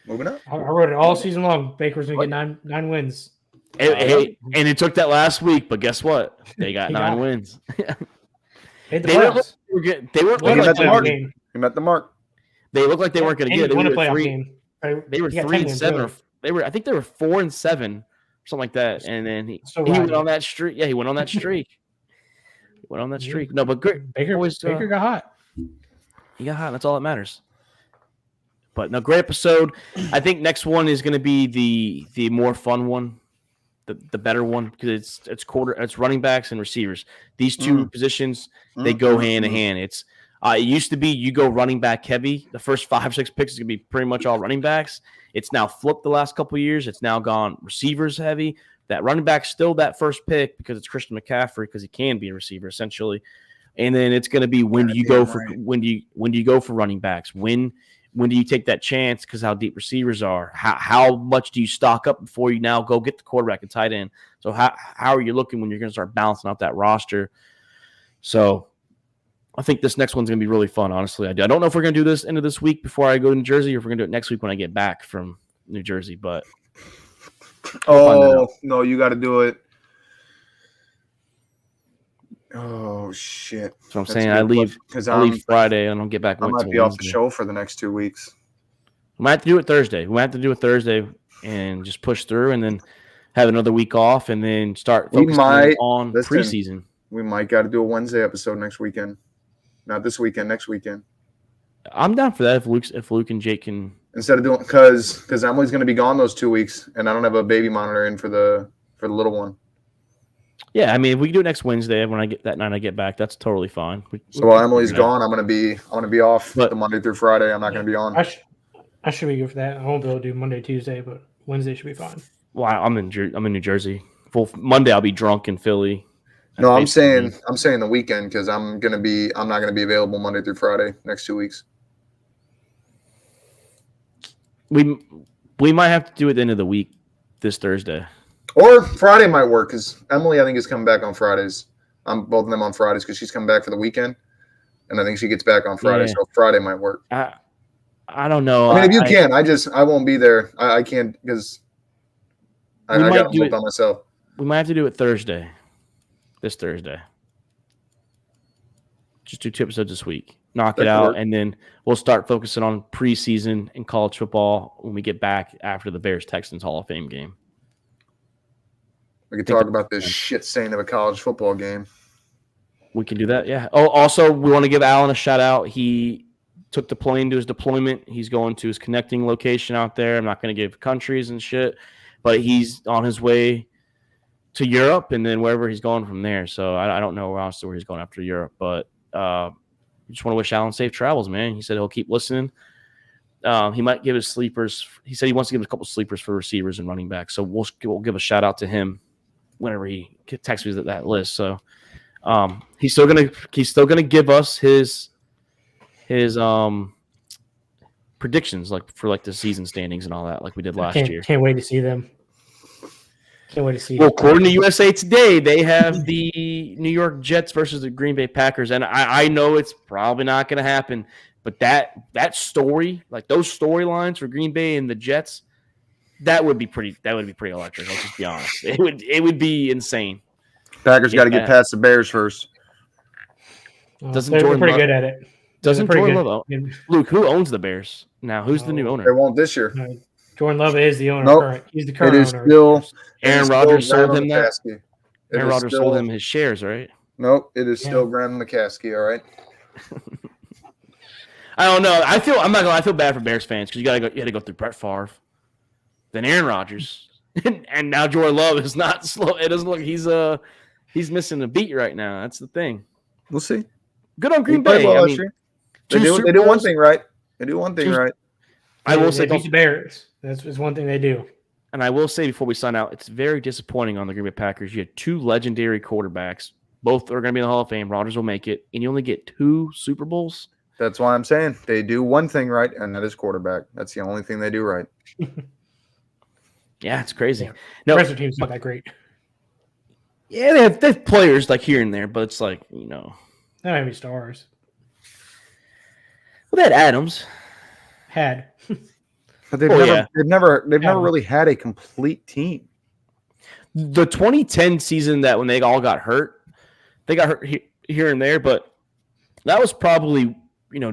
Speaker 3: Moving up.
Speaker 2: I wrote it all season long. Baker's going to get 9 wins.
Speaker 1: And it took that last week, but guess what? They got 9 wins.
Speaker 2: They
Speaker 1: met
Speaker 3: the mark.
Speaker 1: They looked like they weren't going to get it. They were 3-7. I think they were 4-7, something like that. And then he went on that streak. Yeah, he went on that streak. No, but
Speaker 2: Baker got hot.
Speaker 1: He got hot. That's all that matters. But no, great episode. I think next one is going to be the more fun one, the better one, because it's running backs and receivers. These two positions they go hand in hand. It used to be you go running back heavy. The first 5-6 picks is going to be pretty much all running backs. It's now flipped the last couple of years. It's now gone receivers heavy. That running back still that first pick because it's Christian McCaffrey because he can be a receiver essentially. And then it's going to be when do you go for running backs? When do you take that chance because how deep receivers are? How much do you stock up before you now go get the quarterback and tight end? So how are you looking when you're going to start balancing out that roster? So I think this next one's going to be really fun, honestly. I don't know if we're going to do this end of this week before I go to New Jersey or if we're going to do it next week when I get back from New Jersey. But
Speaker 3: no, you got to do it. Oh shit!
Speaker 1: So I'm saying I leave Friday and I don't get back.
Speaker 3: I might be off the show for the next 2 weeks.
Speaker 1: We might have to do it Thursday. And just push through, and then have another week off, and then start focusing on preseason.
Speaker 3: We might got to do a Wednesday episode next weekend. Not this weekend. Next weekend.
Speaker 1: I'm down for that if Luke and Jake can.
Speaker 3: Instead of doing because Emily's going to be gone those 2 weeks, and I don't have a baby monitor in for the little one.
Speaker 1: Yeah, I mean, if we can do it next Wednesday when I get that night I get back, that's totally fine.
Speaker 3: So while Emily's gone, I'm gonna be off the Monday through Friday. I'm not gonna be on.
Speaker 2: I should be good for that. I won't be able to do Monday, Tuesday, but Wednesday should be fine.
Speaker 1: Well, I'm in New Jersey. Monday I'll be drunk in Philly.
Speaker 3: No, I'm saying the weekend because I'm not gonna be available Monday through Friday next 2 weeks.
Speaker 1: We might have to do it at the end of the week this Thursday.
Speaker 3: Or Friday might work because Emily, I think, is coming back on Fridays. Both of them on Fridays because she's coming back for the weekend, and I think she gets back on Friday, so Friday might work.
Speaker 1: I don't know.
Speaker 3: I mean, if you can, I won't be there. I can't because I got to do it by myself.
Speaker 1: We might have to do it this Thursday. Just do 2 episodes this week. Knock it out, and then we'll start focusing on preseason and college football when we get back after the Bears-Texans Hall of Fame game.
Speaker 3: We could talk about this shit saint of a college football game.
Speaker 1: We can do that. Yeah. Oh, also, we want to give Alan a shout out. He took the plane to his deployment. He's going to his connecting location out there. I'm not going to give countries and shit, but he's on his way to Europe and then wherever he's going from there. So I don't know where he's going after Europe, but just want to wish Alan safe travels, man. He said he'll keep listening. He might give his sleepers. He said he wants to give a couple sleepers for receivers and running backs. So we'll give a shout out to him whenever he texts me that list. So he's still gonna give us his predictions for the season standings and all that, like we did last year.
Speaker 2: Can't wait to see them. Can't wait to see.
Speaker 1: Well, according to USA Today, they have the New York Jets versus the Green Bay Packers, and I know it's probably not going to happen. But that story, like those storylines for Green Bay and the Jets, that would be pretty electric. Let's just be honest. It would be insane.
Speaker 3: Packers got to get past the Bears first.
Speaker 2: They're pretty good at it.
Speaker 1: Doesn't Jordan Love own? Luke, who owns the Bears now? Who's the new owner?
Speaker 3: They won't this year.
Speaker 2: Jordan Love is the owner.
Speaker 3: Nope.
Speaker 2: He's the current owner.
Speaker 3: Still
Speaker 1: Aaron Rodgers sold him that.
Speaker 3: Aaron
Speaker 1: Rodgers sold him his shares, right?
Speaker 3: Nope, it is still Graham McCaskey. All right.
Speaker 1: I don't know. I feel bad for Bears fans because you had to go through Brett Favre, then Aaron Rodgers, and now Jordan Love is not slow. It doesn't look he's missing a beat right now. That's the thing.
Speaker 3: We'll see.
Speaker 1: Good on Green Bay.
Speaker 3: Well, they do one thing right. They do one thing right.
Speaker 2: I will say beat the Bears. That's one thing they do.
Speaker 1: And I will say before we sign out, it's very disappointing on the Green Bay Packers. You had two legendary quarterbacks. Both are going to be in the Hall of Fame. Rodgers will make it. And you only get 2 Super Bowls.
Speaker 3: That's why I'm saying they do one thing right, and that is quarterback. That's the only thing they do right.
Speaker 1: Yeah, it's crazy.
Speaker 2: Yeah.
Speaker 1: No,
Speaker 2: the rest of the team's not that great.
Speaker 1: Yeah, they have players like here and there, but it's like,
Speaker 2: they don't have any stars.
Speaker 1: Well, they had Adams.
Speaker 3: But they've never really had a complete team.
Speaker 1: The 2010 season that when they all got hurt, they got hurt here and there, but that was probably,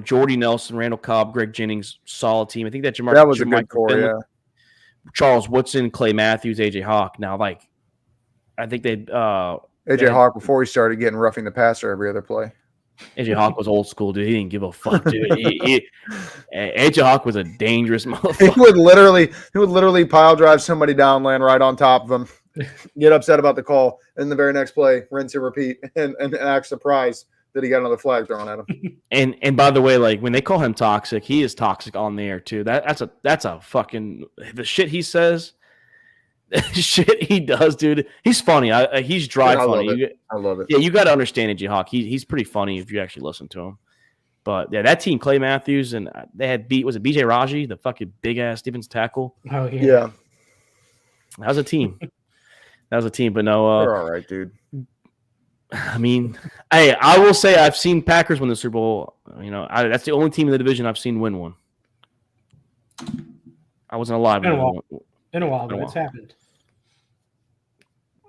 Speaker 1: Jordy Nelson, Randall Cobb, Greg Jennings, solid team. I think that
Speaker 3: was a good core, yeah.
Speaker 1: Charles Woodson, Clay Matthews, AJ Hawk. Now, I think they
Speaker 3: AJ Hawk before he started getting roughing the passer every other play.
Speaker 1: AJ Hawk was old school, dude. He didn't give a fuck, dude. AJ Hawk was a dangerous motherfucker.
Speaker 3: He would literally pile drive somebody down, land right on top of him, get upset about the call, and the very next play, rinse and repeat, and act surprised that he got another flag thrown at him.
Speaker 1: And by the way, when they call him toxic, he is toxic on the air too. That's a fucking the shit he says. Shit he does, dude. He's funny. He's dry funny.
Speaker 3: I love it.
Speaker 1: Yeah, you got to understand AJ Hawk. He's pretty funny if you actually listen to him. But yeah, that team, Clay Matthews, and they had was it BJ Raji, the fucking big ass defensive tackle?
Speaker 2: Oh yeah.
Speaker 1: That was a team. But no,
Speaker 3: they're all right, dude.
Speaker 1: I mean, I will say I've seen Packers win the Super Bowl. That's the only team in the division I've seen win one. I wasn't alive.
Speaker 2: In a while, but it's happened.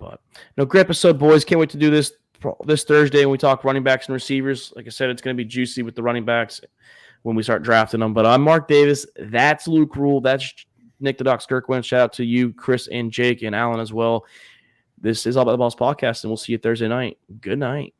Speaker 1: But great episode, boys. Can't wait to do this Thursday when we talk running backs and receivers. Like I said, it's going to be juicy with the running backs when we start drafting them. But I'm Mark Davis. That's Luke Rule. That's Nick the Doc Skirkwin. Shout out to you, Chris, and Jake, and Alan as well. This is All About the Balls podcast, and we'll see you Thursday night. Good night.